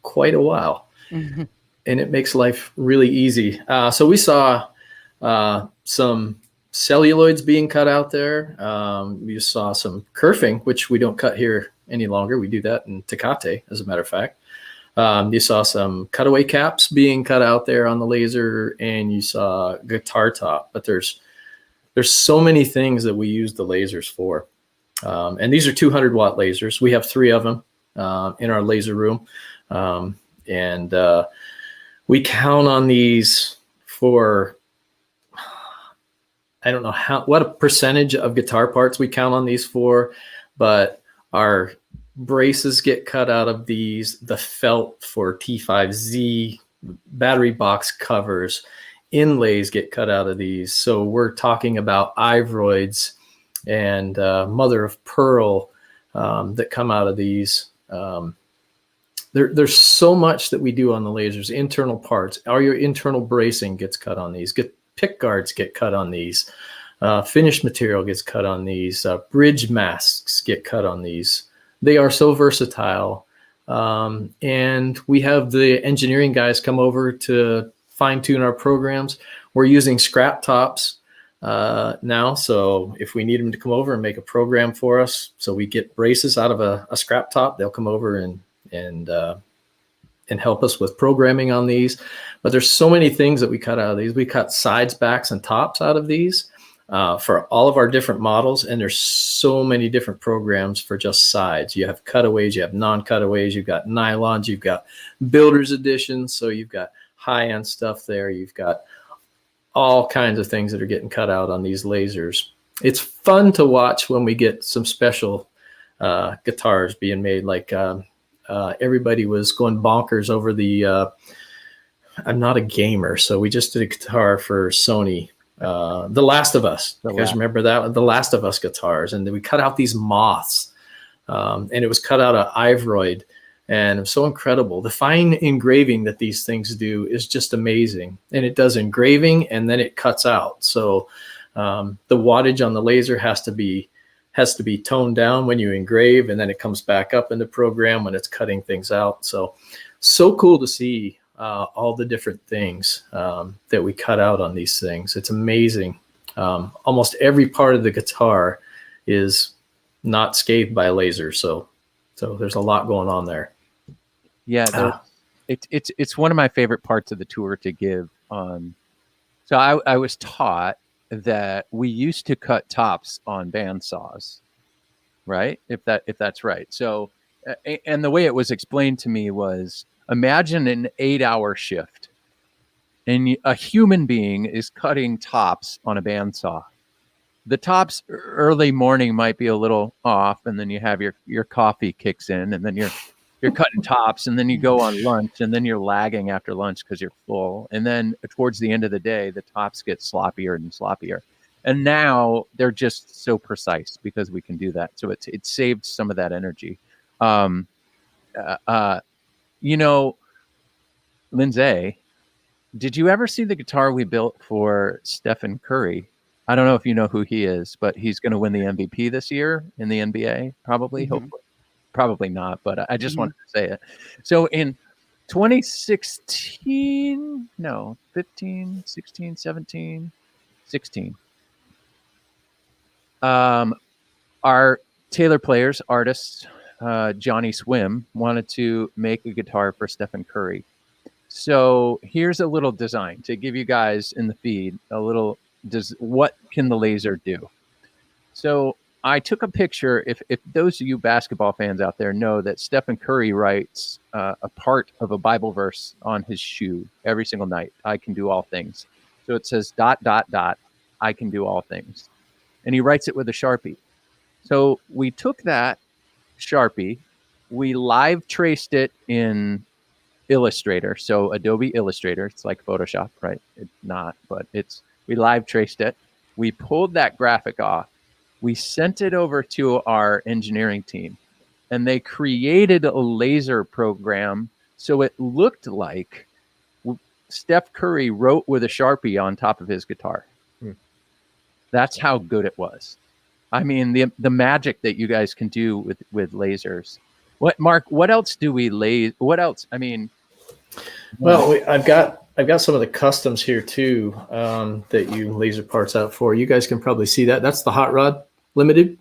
quite a while, and it makes life really easy. So we saw some celluloids being cut out there. You saw some kerfing, which we don't cut here any longer. We do that in Tecate, as a matter of fact. You saw some cutaway caps being cut out there on the laser, and you saw guitar top. But there's so many things that we use the lasers for. And these are 200-watt lasers. We have 3 of them in our laser room. And we count on these for, I don't know what a percentage of guitar parts we count on these for, but our braces get cut out of these, the felt for T5Z, battery box covers, inlays get cut out of these. So we're talking about ivroids and mother of pearl that come out of these. There's so much that we do on the lasers. Internal parts, all your internal bracing gets cut on these. Pick guards get cut on these. Finished material gets cut on these. Bridge masks get cut on these. They are so versatile. And we have the engineering guys come over to fine tune our programs. We're using scrap tops now. So if we need them to come over and make a program for us, so we get braces out of a scrap top, they'll come over and help us with programming on these. But there's so many things that we cut out of these. We cut sides, backs, and tops out of these for all of our different models. And there's so many different programs for just sides. You have cutaways, you have non-cutaways, you've got nylons, you've got builder's editions. So you've got high-end stuff there. You've got all kinds of things that are getting cut out on these lasers. It's fun to watch when we get some special guitars being made, like everybody was going bonkers over the I'm not a gamer, so we just did a guitar for Sony, The Last of Us. You guys remember that? The Last of Us guitars. And then we cut out these moths, and it was cut out of ivroid, and it was so incredible. The fine engraving that these things do is just amazing. And it does engraving, and then it cuts out. So the wattage on the laser has to be toned down when you engrave, and then it comes back up in the program when it's cutting things out. So cool to see all the different things that we cut out on these things. It's amazing. Almost every part of the guitar is not scathed by a laser. So there's a lot going on there. Yeah, it's one of my favorite parts of the tour to give. So I was taught that we used to cut tops on bandsaws, right? If that's right. So, and the way it was explained to me was, imagine an 8-hour shift, and a human being is cutting tops on a bandsaw. The tops early morning might be a little off, and then you have your coffee kicks in, and then you're cutting tops, and then you go on lunch, and then you're lagging after lunch because you're full. And then towards the end of the day, the tops get sloppier and sloppier. And now they're just so precise because we can do that. So it saved some of that energy. Lindsay, did you ever see the guitar we built for Stephen Curry? I don't know if you know who he is, but he's going to win the MVP this year in the NBA, probably, hopefully. Probably not, but I just wanted to say it. So in 2016, 15, 16, 17, 16, our Taylor players, artists, Johnny Swim, wanted to make a guitar for Stephen Curry. So here's a little design to give you guys in the feed what can the laser do? So I took a picture. If those of you basketball fans out there know that Stephen Curry writes a part of a Bible verse on his shoe every single night. I can do all things. So it says ... I can do all things. And he writes it with a Sharpie. So we took that Sharpie, we live traced it in Illustrator. So Adobe Illustrator, it's like Photoshop, right? It's not, but we live traced it. We pulled that graphic off. We sent it over to our engineering team, and they created a laser program so it looked like Steph Curry wrote with a Sharpie on top of his guitar. That's how good it was. I mean, the magic that you guys can do with lasers. What, Mark? What else do we laser? What else? I mean, well, I've got some of the customs here too, that you laser parts out for. You guys can probably see that. That's the Hot Rod Limited,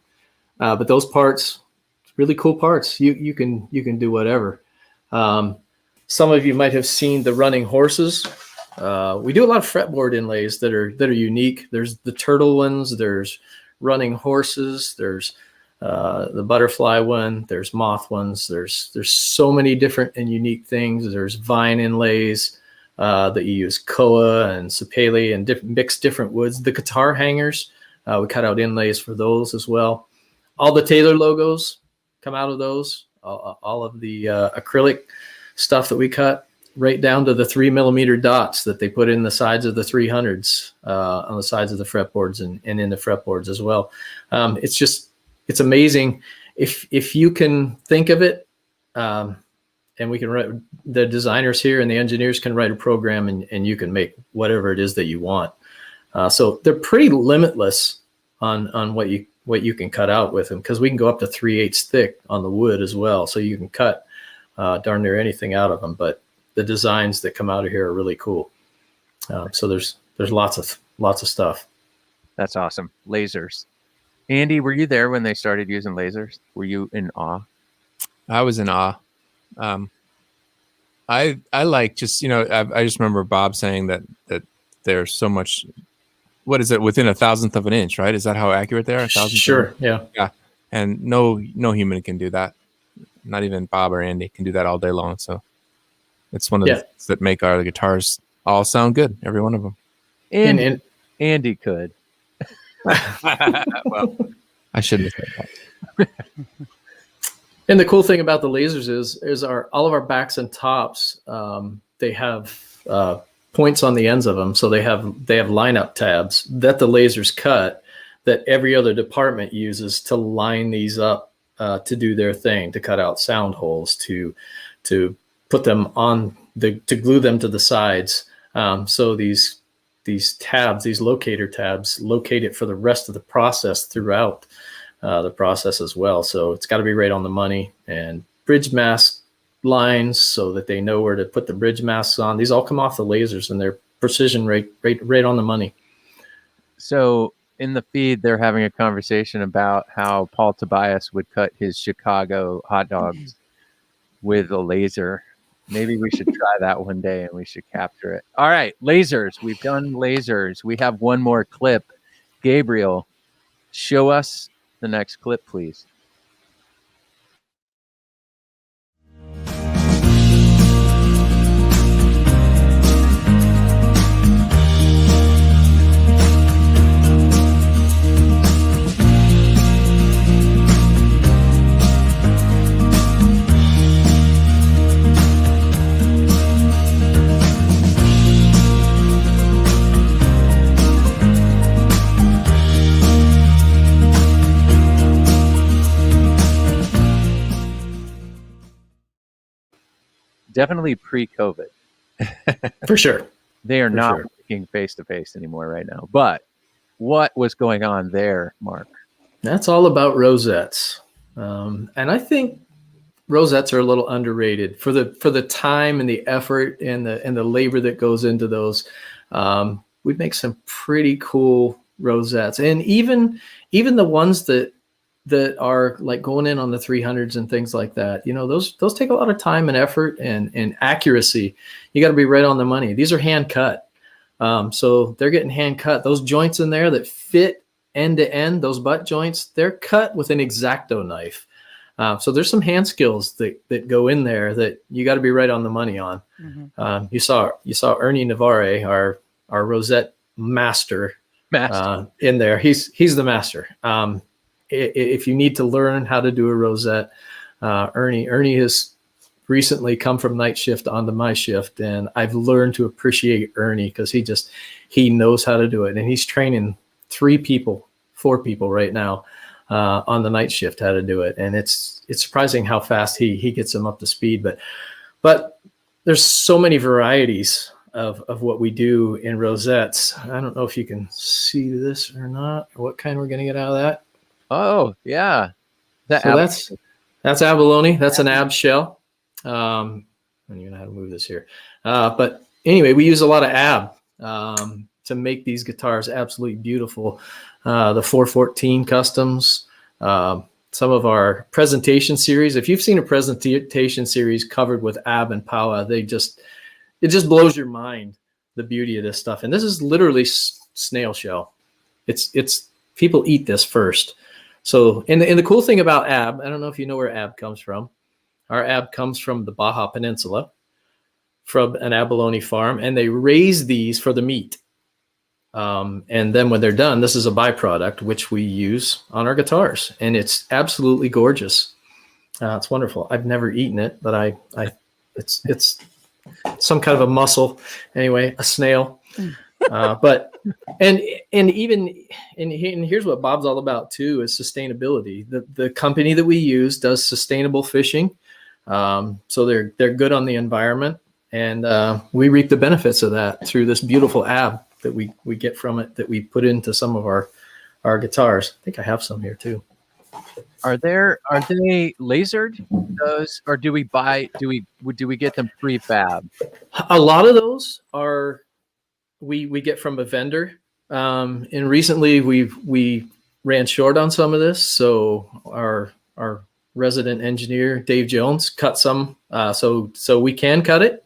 but those parts, really cool parts. You can do whatever. Some of you might have seen the running horses. We do a lot of fretboard inlays that are unique. There's the turtle ones. There's running horses. There's the butterfly one. There's moth ones. There's so many different and unique things. There's vine inlays that you use koa and sapele and mix different woods. The guitar hangers, we cut out inlays for those as well. All the Taylor logos come out of those. All of the acrylic stuff that we cut, right down to the 3mm dots that they put in the sides of the 300s, on the sides of the fretboards and in the fretboards as well. It's amazing if you can think of it, and we can write, the designers here and the engineers can write a program and you can make whatever it is that you want. So they're pretty limitless on what you can cut out with them, because we can go up to 3/8 thick on the wood as well. So you can cut darn near anything out of them, but the designs that come out of here are really cool. So there's lots of stuff. That's awesome. Lasers. Andy, were you there when they started using lasers? Were you in awe? I was in awe. I like just, I just remember Bob saying that there's so much, what is it, within 1,000th of an inch, right? Is that how accurate they are? 1,000th? Sure. Yeah. And no human can do that. Not even Bob or Andy can do that all day long. So it's one of the things that make our guitars all sound good, every one of them. And Andy could. Well, I shouldn't have said that. And the cool thing about the lasers is all of our backs and tops, they have points on the ends of them. So they have lineup tabs that the lasers cut, that every other department uses to line these up, to do their thing, to cut out sound holes, to put them on to glue them to the sides. So these tabs, these locator tabs, locate it for the rest of the process throughout the process as well. So it's got to be right on the money, and bridge mask lines so that they know where to put the bridge masks on. These all come off the lasers, and they're precision right on the money. So in the feed, they're having a conversation about how Paul Tobias would cut his Chicago hot dogs with a laser. Maybe we should try that one day, and we should capture it. All right, lasers. We've done lasers. We have one more clip. Gabriel, show us the next clip, please. Definitely pre-COVID. For sure. They are not working face-to-face anymore right now. But what was going on there, Mark? That's all about rosettes. And I think rosettes are a little underrated for the time and the effort and the labor that goes into those. We make some pretty cool rosettes, and even the ones that are like going in on the 300s and things like that. Those take a lot of time and effort and accuracy. You got to be right on the money. These are hand cut. So they're getting hand cut. Those joints in there that fit end to end, those butt joints, they're cut with an X-Acto knife. So there's some hand skills that go in there that you got to be right on the money on. Mm-hmm. You saw Ernie Navarre, our Rosette master. In there. He's the master. If you need to learn how to do a Rosette, Ernie has recently come from night shift onto my shift, and I've learned to appreciate Ernie because he knows how to do it, and he's training 3 people 4 people right now on the night shift how to do it, and it's surprising how fast he gets them up to speed. But there's so many varieties of what we do in rosettes. I don't know if you can see this or not, or what kind we're going to get out of that. Oh, yeah. So that's abalone. That's an ab shell. I don't even know how to move this here. But anyway, we use a lot of ab to make these guitars absolutely beautiful. The 414 customs, some of our presentation series. If you've seen a presentation series covered with ab and powa, it just blows your mind, the beauty of this stuff. And this is literally snail shell. It's people eat this first. So, and the cool thing about ab, I don't know if you know where ab comes from. Our ab comes from the Baja Peninsula, from an abalone farm, and they raise these for the meat. And then when they're done, this is a byproduct which we use on our guitars, and it's absolutely gorgeous. It's wonderful. I've never eaten it, but it's some kind of a mussel, anyway, a snail. But here's what Bob's all about too, is sustainability. The company that we use does sustainable fishing, so they're good on the environment, and we reap the benefits of that through this beautiful ab that we get from it, that we put into some of our guitars. I think I have some here too. Are they lasered, those, or do we get them prefab? A lot of those are we get from a vendor. And recently we ran short on some of this, so our resident engineer Dave Jones cut some, so we can cut it.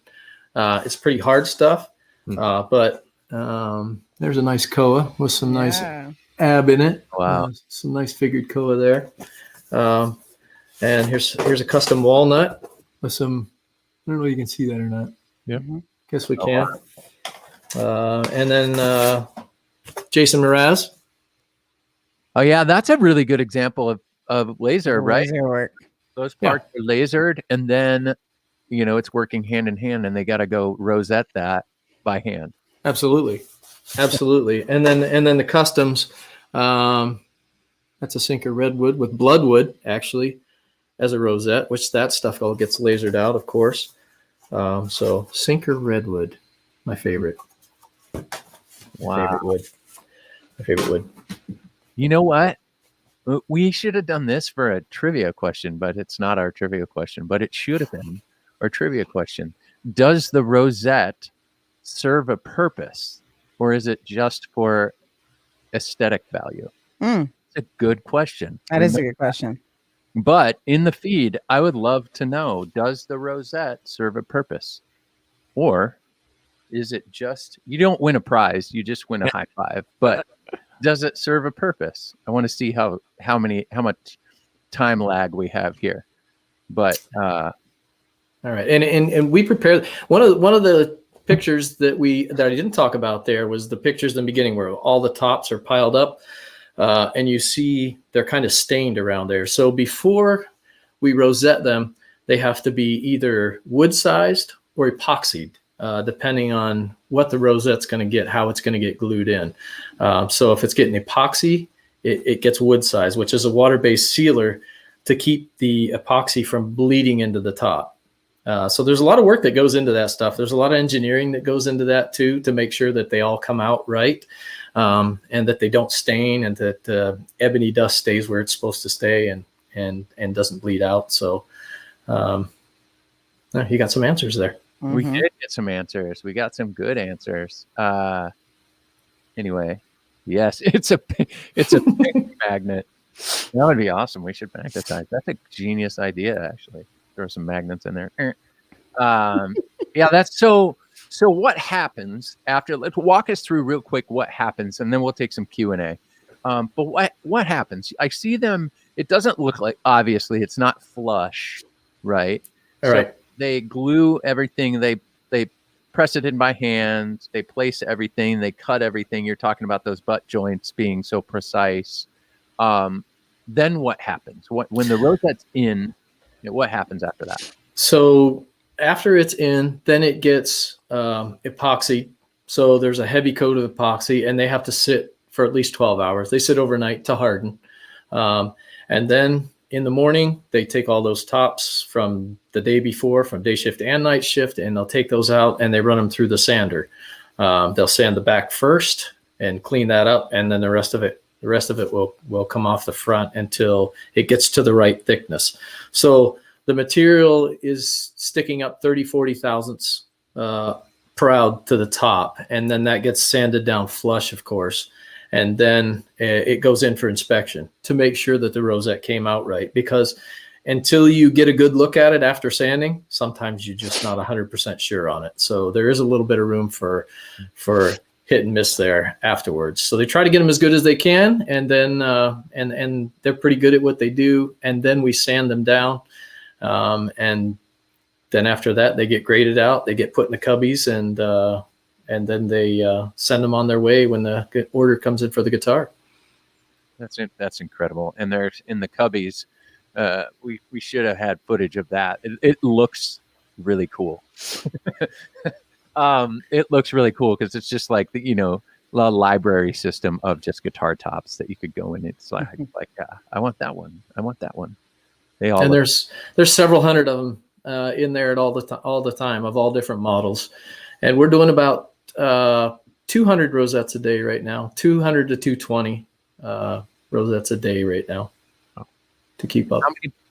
It's pretty hard stuff, but there's a nice koa with some nice ab in it. Wow. Some nice figured koa there. And here's a custom walnut with some, I don't know if you can see that or not. Yeah. Guess we can. Wow. And then Jason Mraz. Oh yeah, that's a really good example of laser, right? Laser work. Those parts are lasered, and then it's working hand in hand, and they got to go rosette that by hand. Absolutely. And then the customs, that's a sinker redwood with bloodwood actually as a rosette, which that stuff all gets lasered out, of course. So sinker redwood, my favorite. Wow. My favorite wood. You know what? We should have done this for a trivia question, but it's not our trivia question, but it should have been our trivia question. Does the rosette serve a purpose, or is it just for aesthetic value? It's a good question. That is a good question. But in the feed, I would love to know, does the rosette serve a purpose? Or is it just, you don't win a prize, you just win a high five, but does it serve a purpose? I want to see how much time lag we have here. But all right. And we prepared one of the pictures that I didn't talk about there was the pictures in the beginning where all the tops are piled up, and you see they're kind of stained around there. So before we rosette them, they have to be either wood sized or epoxied, depending on what the rosette's going to get, how it's going to get glued in. So if it's getting epoxy, it gets wood size, which is a water-based sealer to keep the epoxy from bleeding into the top. So there's a lot of work that goes into that stuff. There's a lot of engineering that goes into that too, to make sure that they all come out right, and that they don't stain, and that ebony dust stays where it's supposed to stay and doesn't bleed out. So you got some answers there. we did get some answers. We got some good answers. Anyway, yes, it's a pink magnet. That would be awesome. We should magnetize. That's a genius idea, actually. Throw some magnets in there. Yeah, that's so what happens after, let's walk us through real quick what happens, and then we'll take some Q&A. But what happens? I see them, it doesn't look like, obviously it's not flush, right? All right. They glue everything, they press it in by hand, they place everything, they cut everything. You're talking about those butt joints being so precise. Then what happens? When the rosette's in, what happens after that? So after it's in, then it gets epoxy. So there's a heavy coat of epoxy, and they have to sit for at least 12 hours. They sit overnight to harden. And then in the morning, they take all those tops from the day before, from day shift and night shift, and they'll take those out and they run them through the sander. They'll sand the back first and clean that up, and then the rest of it will come off the front until it gets to the right thickness. So the material is sticking up 30-40 thousandths proud to the top, and then that gets sanded down flush, of course, and then it goes in for inspection to make sure that the rosette came out right, because until you get a good look at it after sanding, sometimes you're just not 100% sure on it. So there is a little bit of room for hit and miss there afterwards. So they try to get them as good as they can, and then and they're pretty good at what they do, and then we sand them down, and then after that they get graded out, they get put in the cubbies, and then they send them on their way when the order comes in for the guitar. That's incredible. And they're in the cubbies. We should have had footage of that. It looks really cool. It looks really cool because it's just like a library system of just guitar tops that you could go in. It's like I want that one. I want that one. There's several hundred of them in there at all the time of all different models, and we're doing about 200 rosettes a day right now. 200 to 220 rosettes a day right now to keep up.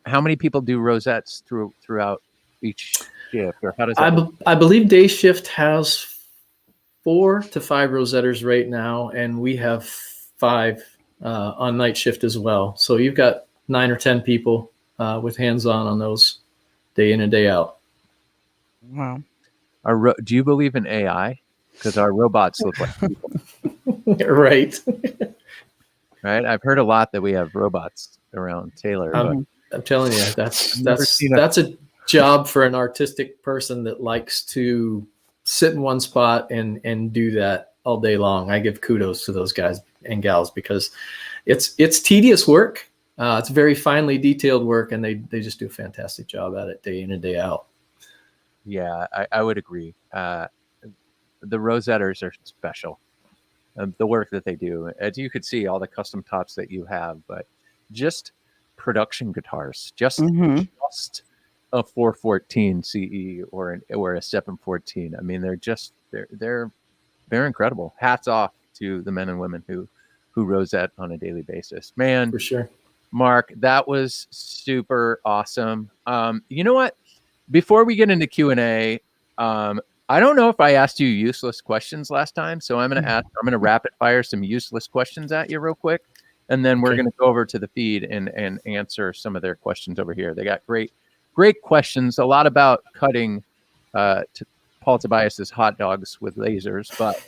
How many people do rosettes throughout each shift, or how does that I believe day shift has 4 to 5 rosetters right now, and we have 5 on night shift as well. So you've got 9 or 10 people with hands-on those day in and day out. Wow. Do you believe in AI? Because our robots look like people. Right. Right. I've heard a lot that we have robots around Taylor. I'm telling you, that's a job for an artistic person that likes to sit in one spot and do that all day long. I give kudos to those guys and gals because it's tedious work. It's very finely detailed work, and they just do a fantastic job at it day in and day out. Yeah, I would agree. The rosetters are special. The work that they do, as you could see, all the custom tops that you have, but just production guitars, just a 414 CE or a 714. I mean, they're incredible. Hats off to the men and women who rosette on a daily basis. Man, for sure. Mark, that was super awesome. You know what? Before we get into Q&A, I don't know if I asked you useless questions last time, so I'm going to rapid fire some useless questions at you real quick, and then we're going to go over to the feed and answer some of their questions over here. They got great questions, a lot about cutting Paul Tobias's hot dogs with lasers, but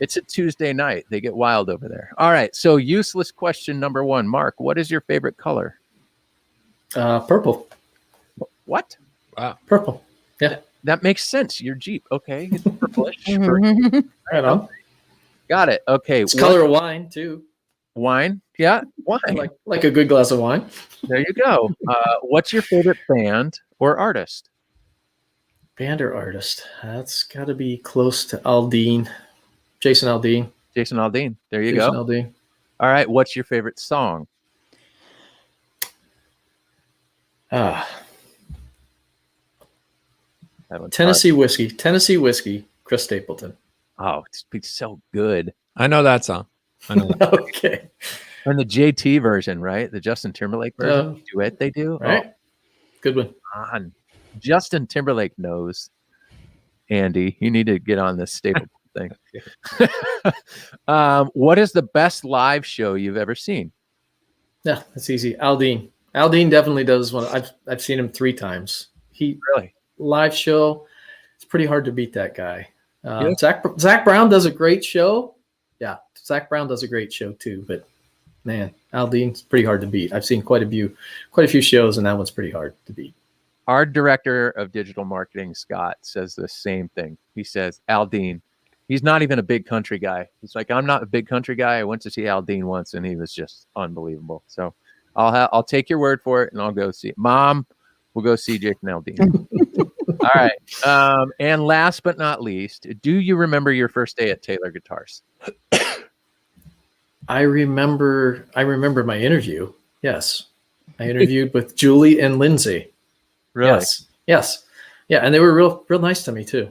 it's a Tuesday night. They get wild over there. All right, so useless question number 1. Mark, what is your favorite color? Purple. What? Wow. Purple. Yeah. That makes sense. Your Jeep. Okay. It's purplish. Right on. Got it. Okay. It's color of wine too. Wine? Yeah. Wine. Like a good glass of wine. There you go. What's your favorite band or artist? Band or artist? That's got to be close to Aldean. Jason Aldean. Jason Aldean. There you Jason go. Aldean. All right. What's your favorite song? Tennessee Whiskey, Chris Stapleton. Oh, it's so good. I know that song. I know that. Okay. And the JT version, right? The Justin Timberlake version, duet they do. Right. Oh, good one. on. Justin Timberlake knows. Andy, you need to get on this Stapleton thing. What is the best live show you've ever seen? Yeah, that's easy. Aldean definitely does one. I've seen him 3 times. Really? Live show, it's pretty hard to beat that guy. Zach Brown does a great show. Yeah, Zach Brown does a great show too. But man, Aldean's pretty hard to beat. I've seen quite a few shows, and that one's pretty hard to beat. Our director of digital marketing, Scott, says the same thing. He says Aldean. He's not even a big country guy. He's like, I'm not a big country guy. I went to see Aldean once, and he was just unbelievable. So I'll take your word for it, and I'll go see it. Mom, we'll go see Jason Aldean. All right. And last but not least, do you remember your first day at Taylor Guitars? I remember my interview. Yes. I interviewed with Julie and Lindsay. Really? Yes. Yeah. And they were real nice to me too.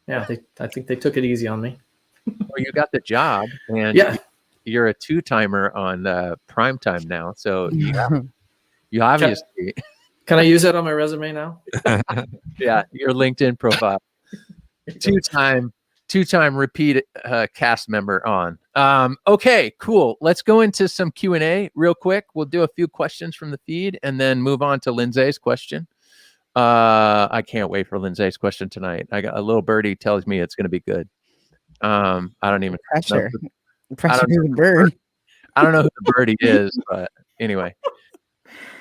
Yeah. I think they took it easy on me. Well, you got the job, and Yeah. you're a two-timer on Primetime now. So you obviously, Can I use that on my resume now? yeah, your LinkedIn profile, two-time repeat cast member on. Okay, cool. Let's go into some Q&A real quick. We'll do a few questions from the feed and then move on to Lindsay's question. I can't wait for Lindsay's question tonight. I got a little birdie tells me it's going to be good. I don't even Pressure. know. Pressure to the bird. I don't know who the birdie is, but anyway.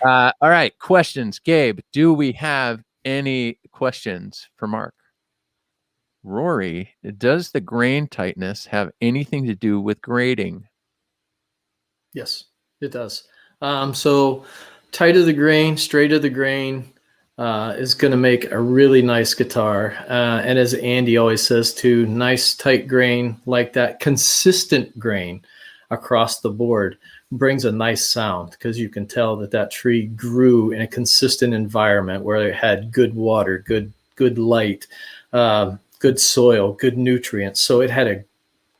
All right, questions. Gabe, do we have any questions for Mark? Rory, does the grain tightness have anything to do with grading? Yes, it does. So tight of the grain, straight of the grain is going to make a really nice guitar. And as Andy always says too, nice tight grain like that, consistent grain across the board brings a nice sound because you can tell that tree grew in a consistent environment where it had good water, good light, good soil, good nutrients. So it had a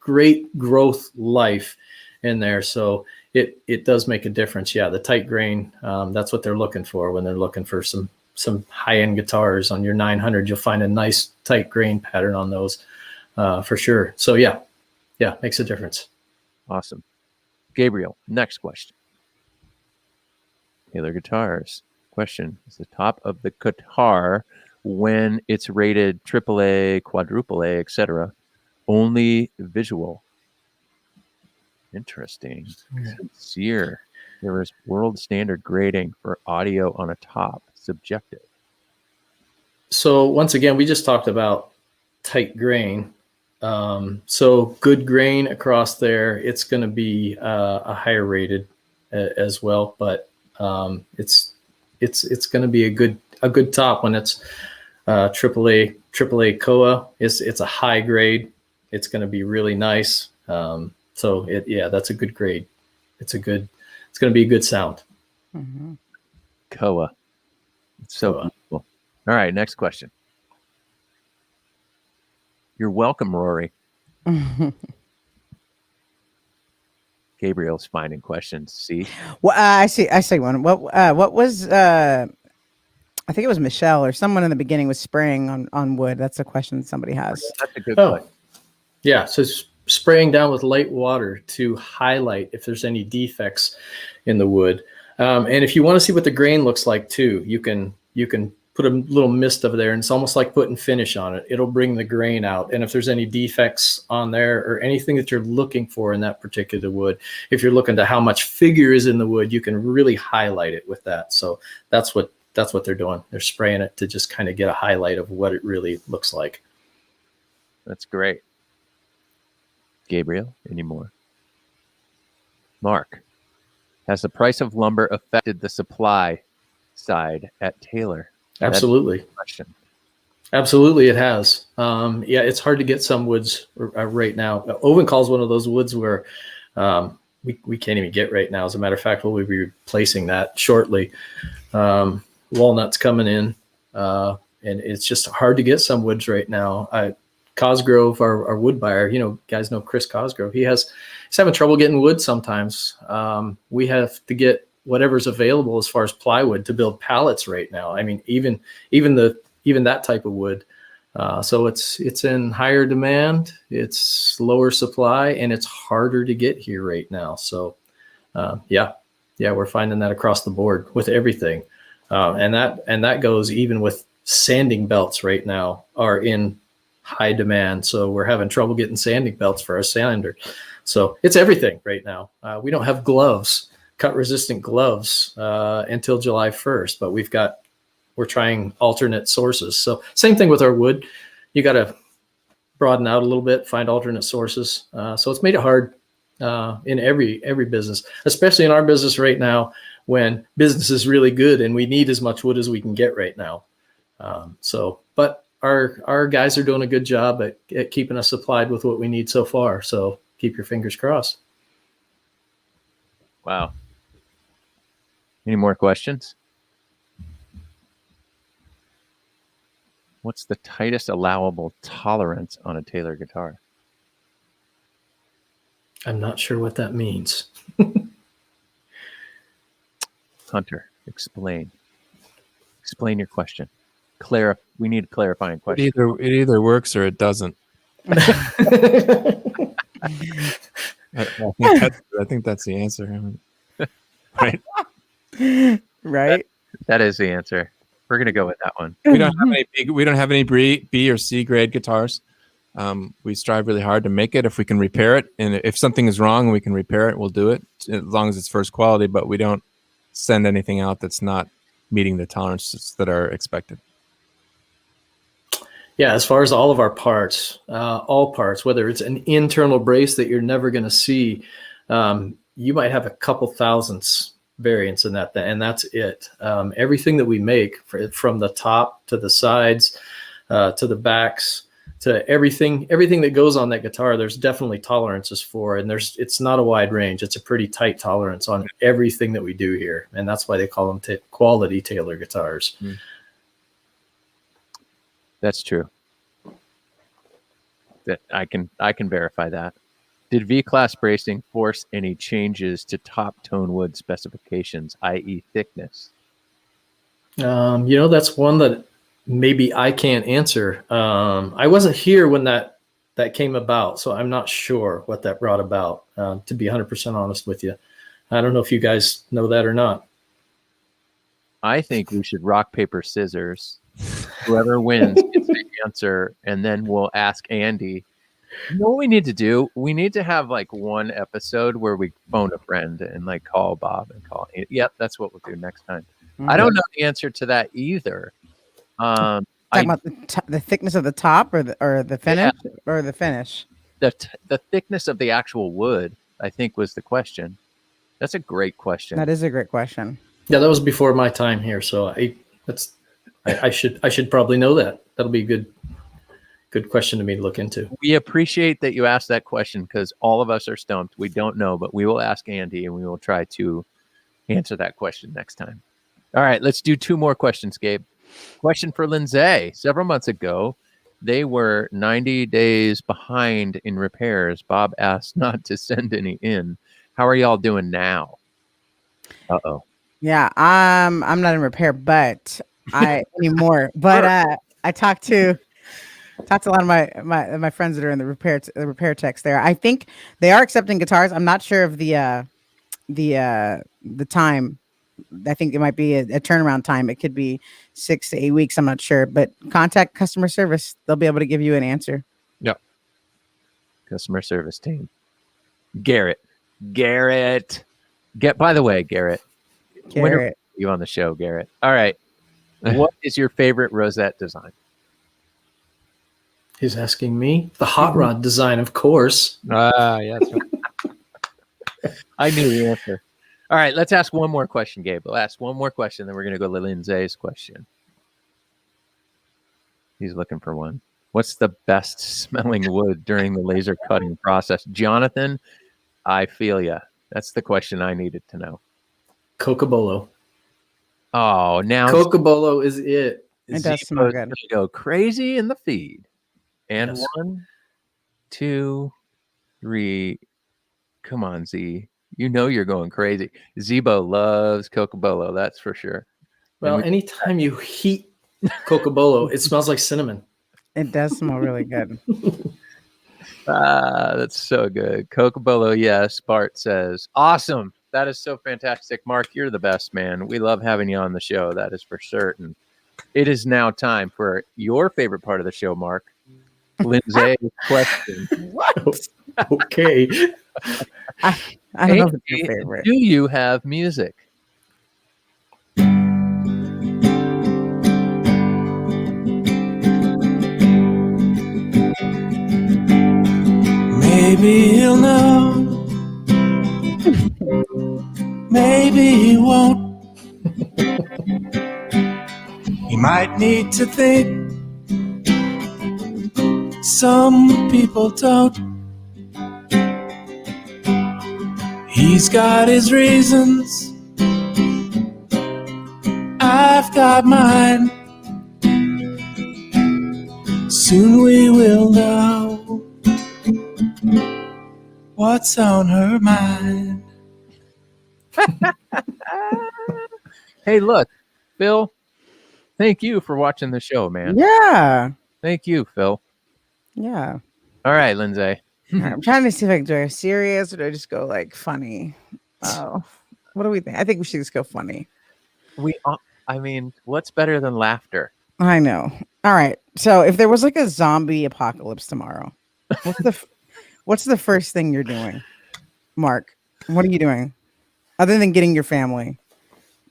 great growth life in there. So it does make a difference. Yeah, the tight grain, that's what they're looking for when they're looking for some high-end guitars. On your 900, you'll find a nice tight grain pattern on those for sure. So yeah, makes a difference. Awesome. Gabriel, next question. Taylor Guitars. Question: is the top of the guitar, when it's rated AAA, quadruple A, etc., only visual? Interesting. Sincere. There is world standard grading for audio on a top. Subjective. So once again, we just talked about tight grain. So good grain across there, it's going to be a higher rated as well, but it's going to be a good top when it's AAA Koa. It's a high grade. It's going to be really nice. So that's a good grade. It's going to be a good sound. Mm-hmm. Koa. It's so Koa. beautiful. All right, next question. You're welcome, Rory. Gabriel's finding questions. See? Well, I see one. What was I think it was Michelle or someone in the beginning was spraying on wood. That's a question somebody has. That's a good question. Yeah, so spraying down with light water to highlight if there's any defects in the wood. And if you want to see what the grain looks like too, you can put a little mist over there, and it's almost like putting finish on it. It'll bring the grain out. And if there's any defects on there or anything that you're looking for in that particular wood, if you're looking to how much figure is in the wood, you can really highlight it with that. So that's what they're doing. They're spraying it to just kind of get a highlight of what it really looks like. That's great. Gabriel, any more? Mark, has the price of lumber affected the supply side at Taylor? Absolutely. Absolutely, it has. It's hard to get some woods right now. Ovencall is one of those woods where we can't even get right now. As a matter of fact, we'll be replacing that shortly. Walnut's coming in, and it's just hard to get some woods right now. Cosgrove, our wood buyer, guys know Chris Cosgrove. He's having trouble getting wood sometimes. We have to get whatever's available as far as plywood to build pallets right now. I mean, even that type of wood. So it's in higher demand, it's lower supply, and it's harder to get here right now. So we're finding that across the board with everything. And that goes even with sanding belts right now are in high demand. So we're having trouble getting sanding belts for our sander. So it's everything right now. We don't have gloves, cut resistant gloves until July 1st, but we're trying alternate sources. So same thing with our wood. You got to broaden out a little bit, find alternate sources. So it's made it hard in every business, especially in our business right now when business is really good and we need as much wood as we can get right now. But our guys are doing a good job at keeping us supplied with what we need so far. So keep your fingers crossed. Wow. Any more questions? What's the tightest allowable tolerance on a Taylor guitar? I'm not sure what that means. Hunter, explain. Explain your question. We need a clarifying question. It either works or it doesn't. I think that's the answer. Right? Right? That is the answer. We're gonna go with that one. We don't have any B or C grade guitars. We strive really hard to make it if we can repair it, and if something is wrong and we can repair it, we'll do it as long as it's first quality. But we don't send anything out that's not meeting the tolerances that are expected. Yeah, as far as all of our parts, all parts, whether it's an internal brace that you're never going to see, you might have a couple thousandths variance in that, and that's it. Everything that we make, from the top to the sides, to the backs, to everything that goes on that guitar, there's definitely tolerances for, and it's not a wide range. It's a pretty tight tolerance on everything that we do here, and that's why they call them quality Taylor guitars. Mm. That's true. That I can verify that. Did V-Class bracing force any changes to top tone wood specifications, i.e. thickness? That's one that maybe I can't answer. I wasn't here when that came about, so I'm not sure what that brought about, to be 100% honest with you. I don't know if you guys know that or not. I think we should rock, paper, scissors. Whoever wins gets the answer, and then we'll ask Andy. You know what we need to do? We need to have like one episode where we phone a friend and like call Bob and call. Yep, that's what we'll do next time. Mm-hmm. I don't know the answer to that either. Talking about the thickness of the top or the finish, or the finish. The thickness of the actual wood, I think, was the question. That's a great question. That is a great question. Yeah, that was before my time here, so I should probably know that. That'll be a good question to me to look into. We appreciate that you asked that question, because all of us are stumped. We don't know, but we will ask Andy and we will try to answer that question next time. All right, let's do 2 more questions, Gabe. Question for Lindsay. Several months ago, they were 90 days behind in repairs. Bob asked not to send any in. How are y'all doing now? Uh-oh. Yeah, I'm not in repair, but anymore. But I talked to a lot of my friends that are in the repair techs there. I think they are accepting guitars. I'm not sure of the time. I think it might be a turnaround time. It could be 6 to 8 weeks. I'm not sure, but contact customer service. They'll be able to give you an answer. Yep. Customer service team. Garrett. By the way, Garrett. When are you on the show, Garrett? All right. What is your favorite Rosette design? He's asking me. The hot rod design, of course. Yeah. That's right. I knew the answer. All right, let's ask one more question, Gabe. We'll ask one more question, then we're going to go to Lindsay's question. He's looking for one. What's the best smelling wood during the laser cutting process? Jonathan, I feel ya. That's the question I needed to know. Cocobolo. Oh, now Cocobolo is it. It does smell good. Go crazy in the feed. And Yes. 1, 2, 3. Come on, Z. You know you're going crazy. Zebo loves Cocobolo, that's for sure. Well, anytime you heat Cocobolo, it smells like cinnamon. It does smell really good. That's so good. Cocobolo, yes. Bart says, awesome. That is so fantastic. Mark, you're the best, man. We love having you on the show. That is for certain. It is now time for your favorite part of the show, Mark. Lindsay's question. What? Okay. I don't know if it's your favorite. Do you have music? Maybe he'll know. Maybe he won't. He might need to think. Some people don't. He He's got his reasons, I've got mine. Soon we will know what's on her mind. Hey, look, Phil. Thank you for watching the show, man. Yeah. Thank you, Phil. Yeah. All right, Lindsay. All right, I'm trying to see if I can do a serious or do I just go like funny. Oh, what do we think? I think we should just go funny. I mean, what's better than laughter? I know. All right. So if there was like a zombie apocalypse tomorrow, what's the first thing you're doing, Mark? What are you doing other than getting your family?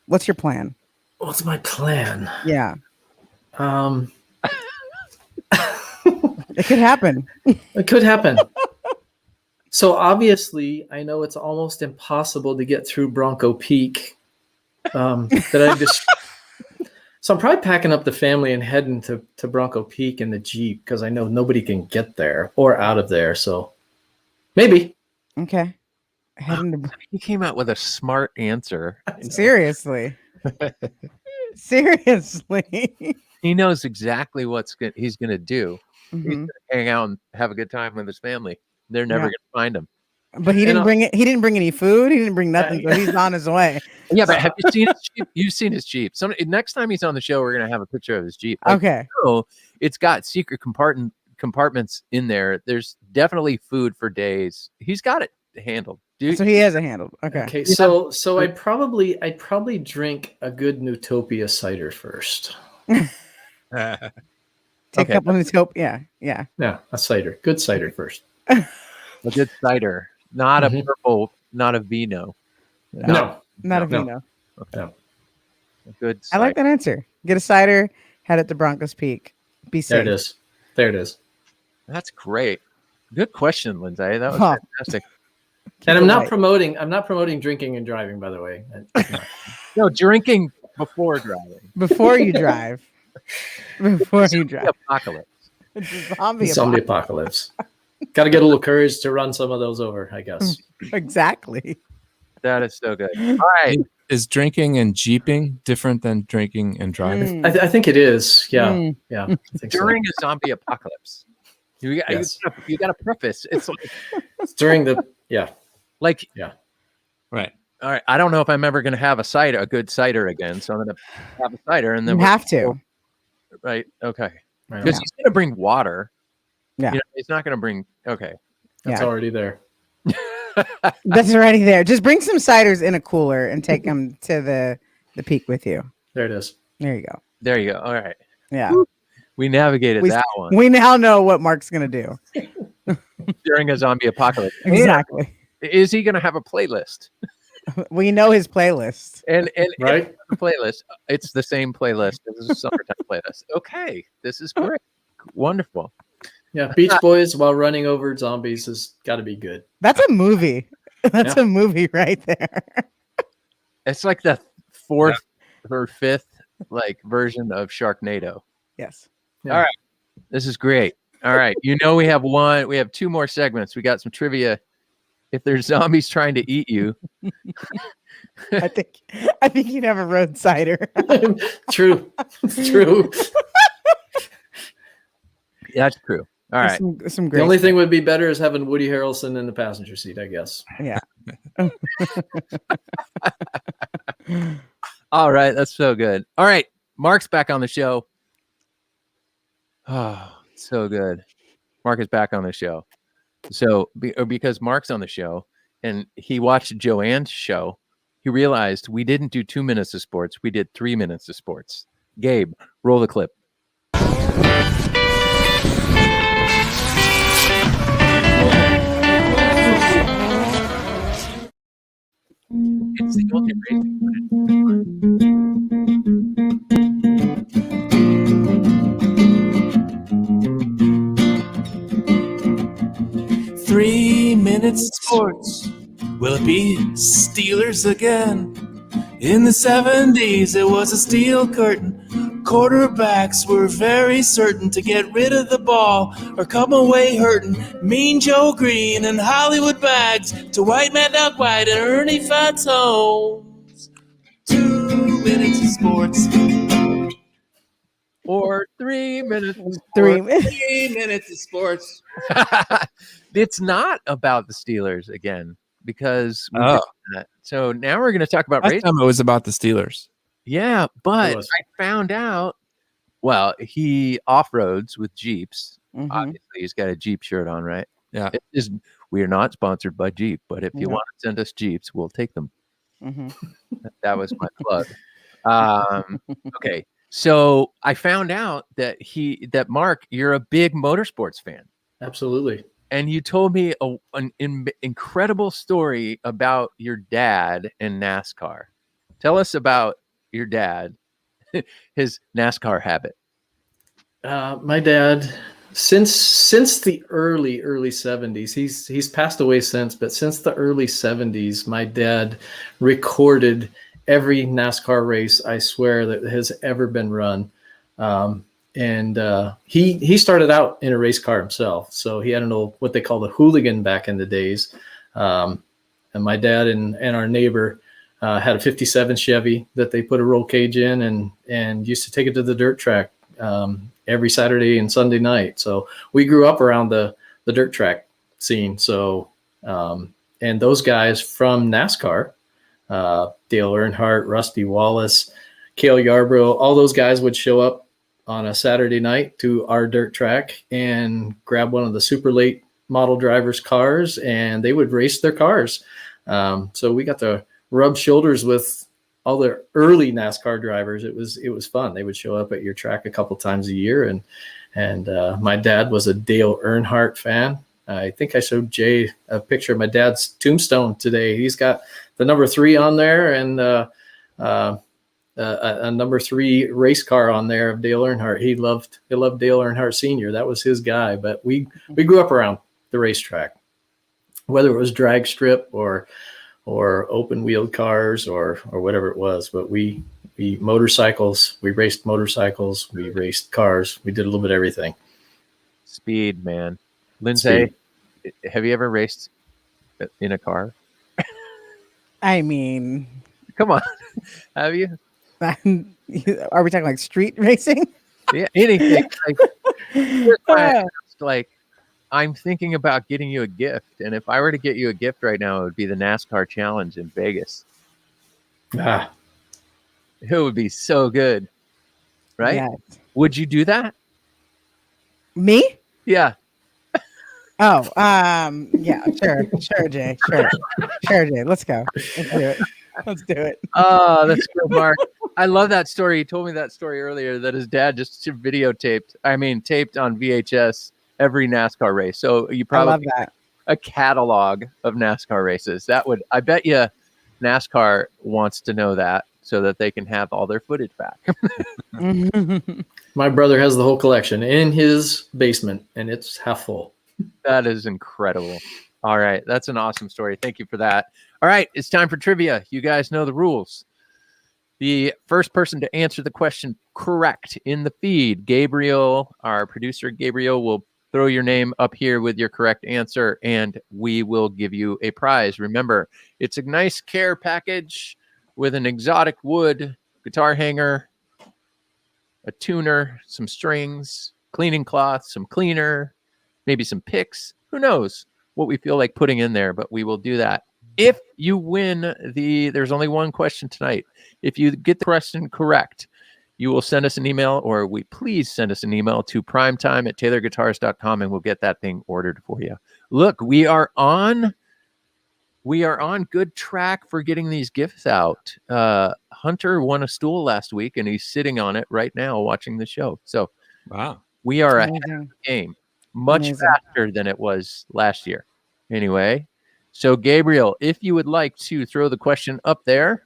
What's your plan? What's my plan? Yeah, It could happen. It could happen. So obviously, I know it's almost impossible to get through Bronco Peak. So I'm probably packing up the family and heading to Bronco Peak in the Jeep because I know nobody can get there or out of there. So maybe. Okay. Heading to He came out with a smart answer. seriously. Seriously. He knows exactly he's going to do. He's Mhm. going to hang out and have a good time with his family. They're never Yeah. going to find him. But he didn't bring it. He didn't bring any food. He didn't bring nothing. So he's on his way. Yeah, but have you seen his Jeep? You've seen his Jeep. Next time he's on the show, we're going to have a picture of his Jeep. Okay. So it's got secret compartments in there. There's definitely food for days. He's got it handled. Dude, So he has it handled. Okay. Okay. So I'd probably drink a good Newtopia cider first. Take Okay. a couple of hope. Yeah. Yeah. Yeah, a cider. Good cider first. a good cider, not Mhm. a purple, not a vino. No. Not a No. vino. A good I like cider. that answer. Get a cider. Head it to Broncos Peak. Be safe. There it is. There it is. That's great. Good question, Lindsay. That was Huh. fantastic. And I'm it not light. promoting drinking and driving, by the way. No, drinking before driving. Before you drive. Before you drive. Apocalypse. It's a zombie Zombie apocalypse. Got to get a little courage to run some of those over, I guess. Exactly. That is so good. All right. Is drinking and jeeping different than drinking and driving? Mm. I think it is. Yeah. Mm. Yeah. I think so. During a zombie apocalypse. You Yes. got to preface. It's It's during the like Right. all right, I don't know if I'm ever going to have a good cider again, so I'm going to have a cider and then You have to. right. Okay. right. Because he's going to bring water. Yeah. He's not going to bring. Okay. That's Yeah. already there. That's already there. Just bring some ciders in a cooler and take them to the peak with you. There it is. There you go. There you go. All right. Yeah. We navigated We- that one We now know what Mark's going to do. during a zombie apocalypse. Exactly. Is he going to have a playlist? We know his playlist. And Right? the playlist, it's the same playlist as the summertime playlist. Okay, this is great. Wonderful. Yeah. Beach Boys while running over zombies has got to be good. That's a movie. That's a movie right there. It's like the fourth or fifth version of Sharknado. Yes. Yeah. All right. This is great. All right. We have two more segments. We got some trivia. If there's zombies trying to eat you, I think you'd have a road cider. True. True. that's true. All right. Some The great. only thing would be better is having Woody Harrelson in the passenger seat, I guess. Yeah. All right. That's so good. All right. Mark's back on the show. Oh, so good. Mark is back on the show. So because Mark's on the show and he watched Joanne's show, he realized we didn't do 2 minutes of sports. We did 3 minutes of sports. Gabe, roll the clip. It's the only reason. 3 minutes of sports. Will it be Steelers again? In the 70s, it was a steel curtain. Quarterbacks were very certain to get rid of the ball or come away hurting. Mean Joe Green and Hollywood Bags to White Man Doug White and Ernie Fatsones. 2 minutes of sports. Or 3 minutes. of Three. sport. 3 minutes of sports. It's not about the Steelers again because we Oh. did that. So now we're going to talk about Last race. time it was about the Steelers. Yeah, but It was. I found out. Well, he off-roads with Jeeps. Mhm. Obviously, he's got a Jeep shirt on, right? Yeah. It is, we are not sponsored by Jeep, but if you No. want to send us Jeeps, we'll take them. Mhm. That was my plug. Okay, so I found out that Mark, you're a big motorsports fan, Absolutely. and you told me an incredible story about your dad and NASCAR. Tell us about your dad, his NASCAR habit. My dad, since the early 70s, he's passed away since, but since the early 70s, my dad recorded every NASCAR race, I swear, that has ever been run. And he started out in a race car himself, so he had what they call the hooligan back in the days. And my dad and our neighbor had a 57 Chevy that they put a roll cage in and used to take it to the dirt track every Saturday and Sunday night. So we grew up around the dirt track scene. So and those guys from NASCAR, Dale Earnhardt, Rusty Wallace, Cale Yarborough, all those guys would show up on a Saturday night to our dirt track and grab one of the super late model drivers' cars, and they would race their cars. So we got to rub shoulders with all the early NASCAR drivers. It was fun. They would show up at your track a couple times a year, and my dad was a Dale Earnhardt fan. I think I showed Jay a picture of my dad's tombstone today. He's got the number 3 on there and a number 3 race car on there of Dale Earnhardt. He loved Dale Earnhardt Sr. That was his guy. But we grew up around the racetrack, whether it was drag strip or open wheeled cars or whatever it was. But we motorcycles, we raced motorcycles, we raced cars, we did a little bit of everything. Speed, man. Lindsay, have you ever raced in a car? I mean, Come on. Have you? are we talking like street racing? Yeah, anything. Here's why I asked, like, I'm thinking about getting you a gift, and if I were to get you a gift right now, it would be the NASCAR Challenge in Vegas. It would be so good, right? Yes. Would you do that? Me? Yeah. Oh, yeah, sure, Jay, sure, Jay. Let's go. Let's do it. Oh, that's good, Mark. I love that story. He told me that story earlier that his dad just taped on VHS every NASCAR race. So you I probably love that. a catalog of NASCAR races. I bet you NASCAR wants to know that so that they can have all their footage back. My brother has the whole collection in his basement, and it's half full. That is incredible. All right. That's an awesome story. Thank you for that. All right. It's time for trivia. You guys know the rules. The first person to answer the question correct in the feed, Gabriel, our producer, Gabriel, will throw your name up here with your correct answer, and we will give you a prize. Remember, it's a nice care package with an exotic wood guitar hanger, a tuner, some strings, cleaning cloth, some cleaner, maybe some picks. Who knows what we feel like putting in there, but we will do that. If you win there's only one question tonight. If you get the question correct, you will send us an email, or please send us an email to primetime@taylorguitars.com, and we'll get that thing ordered for you. Look, we are on good track for getting these gifts out. Hunter won a stool last week, and he's sitting on it right now watching the show. So Wow. we are ahead Amazing. of the game, much Amazing. faster than it was last year. Anyway, so Gabriel, if you would like to throw the question up there.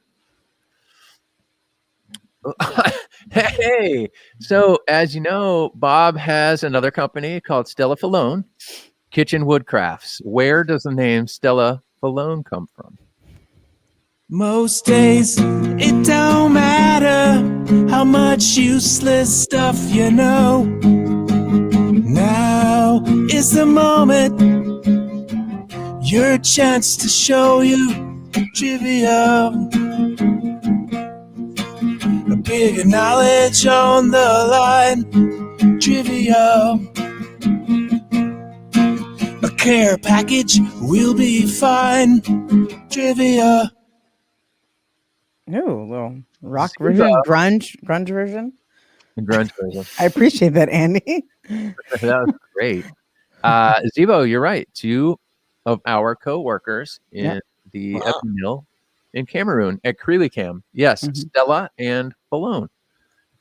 Hey, so as you know, Bob has another company called Stella Falone Kitchen Woodcrafts. Where does the name Stella Falone come from? Most days, it don't matter how much useless stuff you know. Now is the moment, your chance to show you trivia. A bigger knowledge on the line, trivia. A care package will be fine, trivia. Ooh, little rock version, grunge version. The grunge version. I appreciate that, Andy. That was great. Zibo, you're right. Two of our co-workers in the Epi Mill in Cameroon at Creelicam. Yes, Stella and Balone.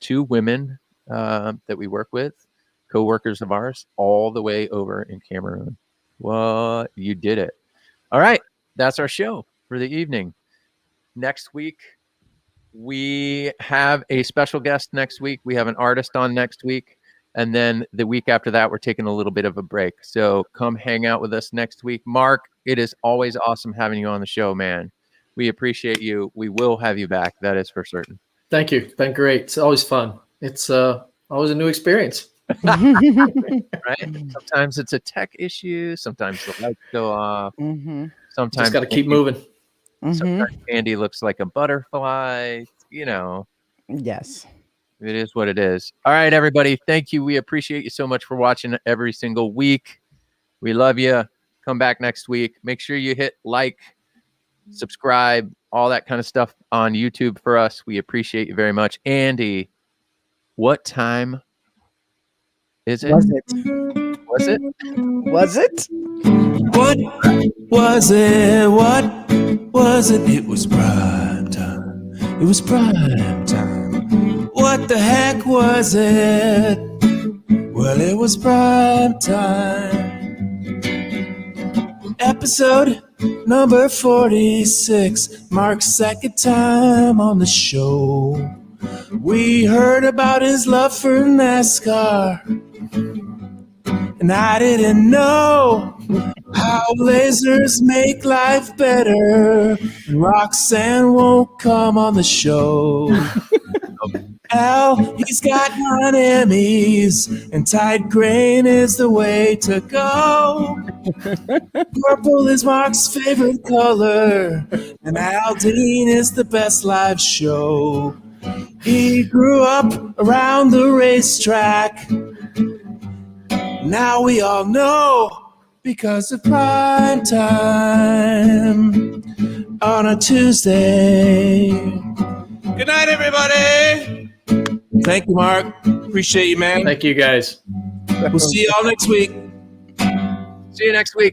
Two women that we work with, co-workers of ours, all the way over in Cameroon. What? You did it. All right. That's our show for the evening. Next week, we have a special guest next week. We have an artist on next week. And then the week after that, we're taking a little bit of a break. So come hang out with us next week. Mark, it is always awesome having you on the show, man. We appreciate you. We will have you back. That is for certain. Thank you. Been great. It's always fun. It's always a new experience. Right? Sometimes it's a tech issue. Sometimes the lights go off. Sometimes Just got to keep moving. Sometimes Andy looks like a butterfly. You know. Yes. It is what it is. All right, everybody. Thank you. We appreciate you so much for watching every single week. We love you. Come back next week. Make sure you hit like, subscribe, all that kind of stuff on YouTube for us. We appreciate you very much. Andy, what time is it? Was it? Was it? Was it? What was it? What was it? It was prime time. It was prime time. What the heck was it? Well, it was prime time. Episode number 46, Mark's second time on the show. We heard about his love for NASCAR, and I didn't know how lasers make life better. Roxanne won't come on the show. Al, he's got 9 Emmys, and tight grain is the way to go. Purple is Mark's favorite color, and Aldine is the best live show. He grew up around the racetrack. Now we all know because of prime time on a Tuesday. Good night, everybody. Thank you, Mark. Appreciate you, man. Thank you, guys. We'll see you all next week. See you next week.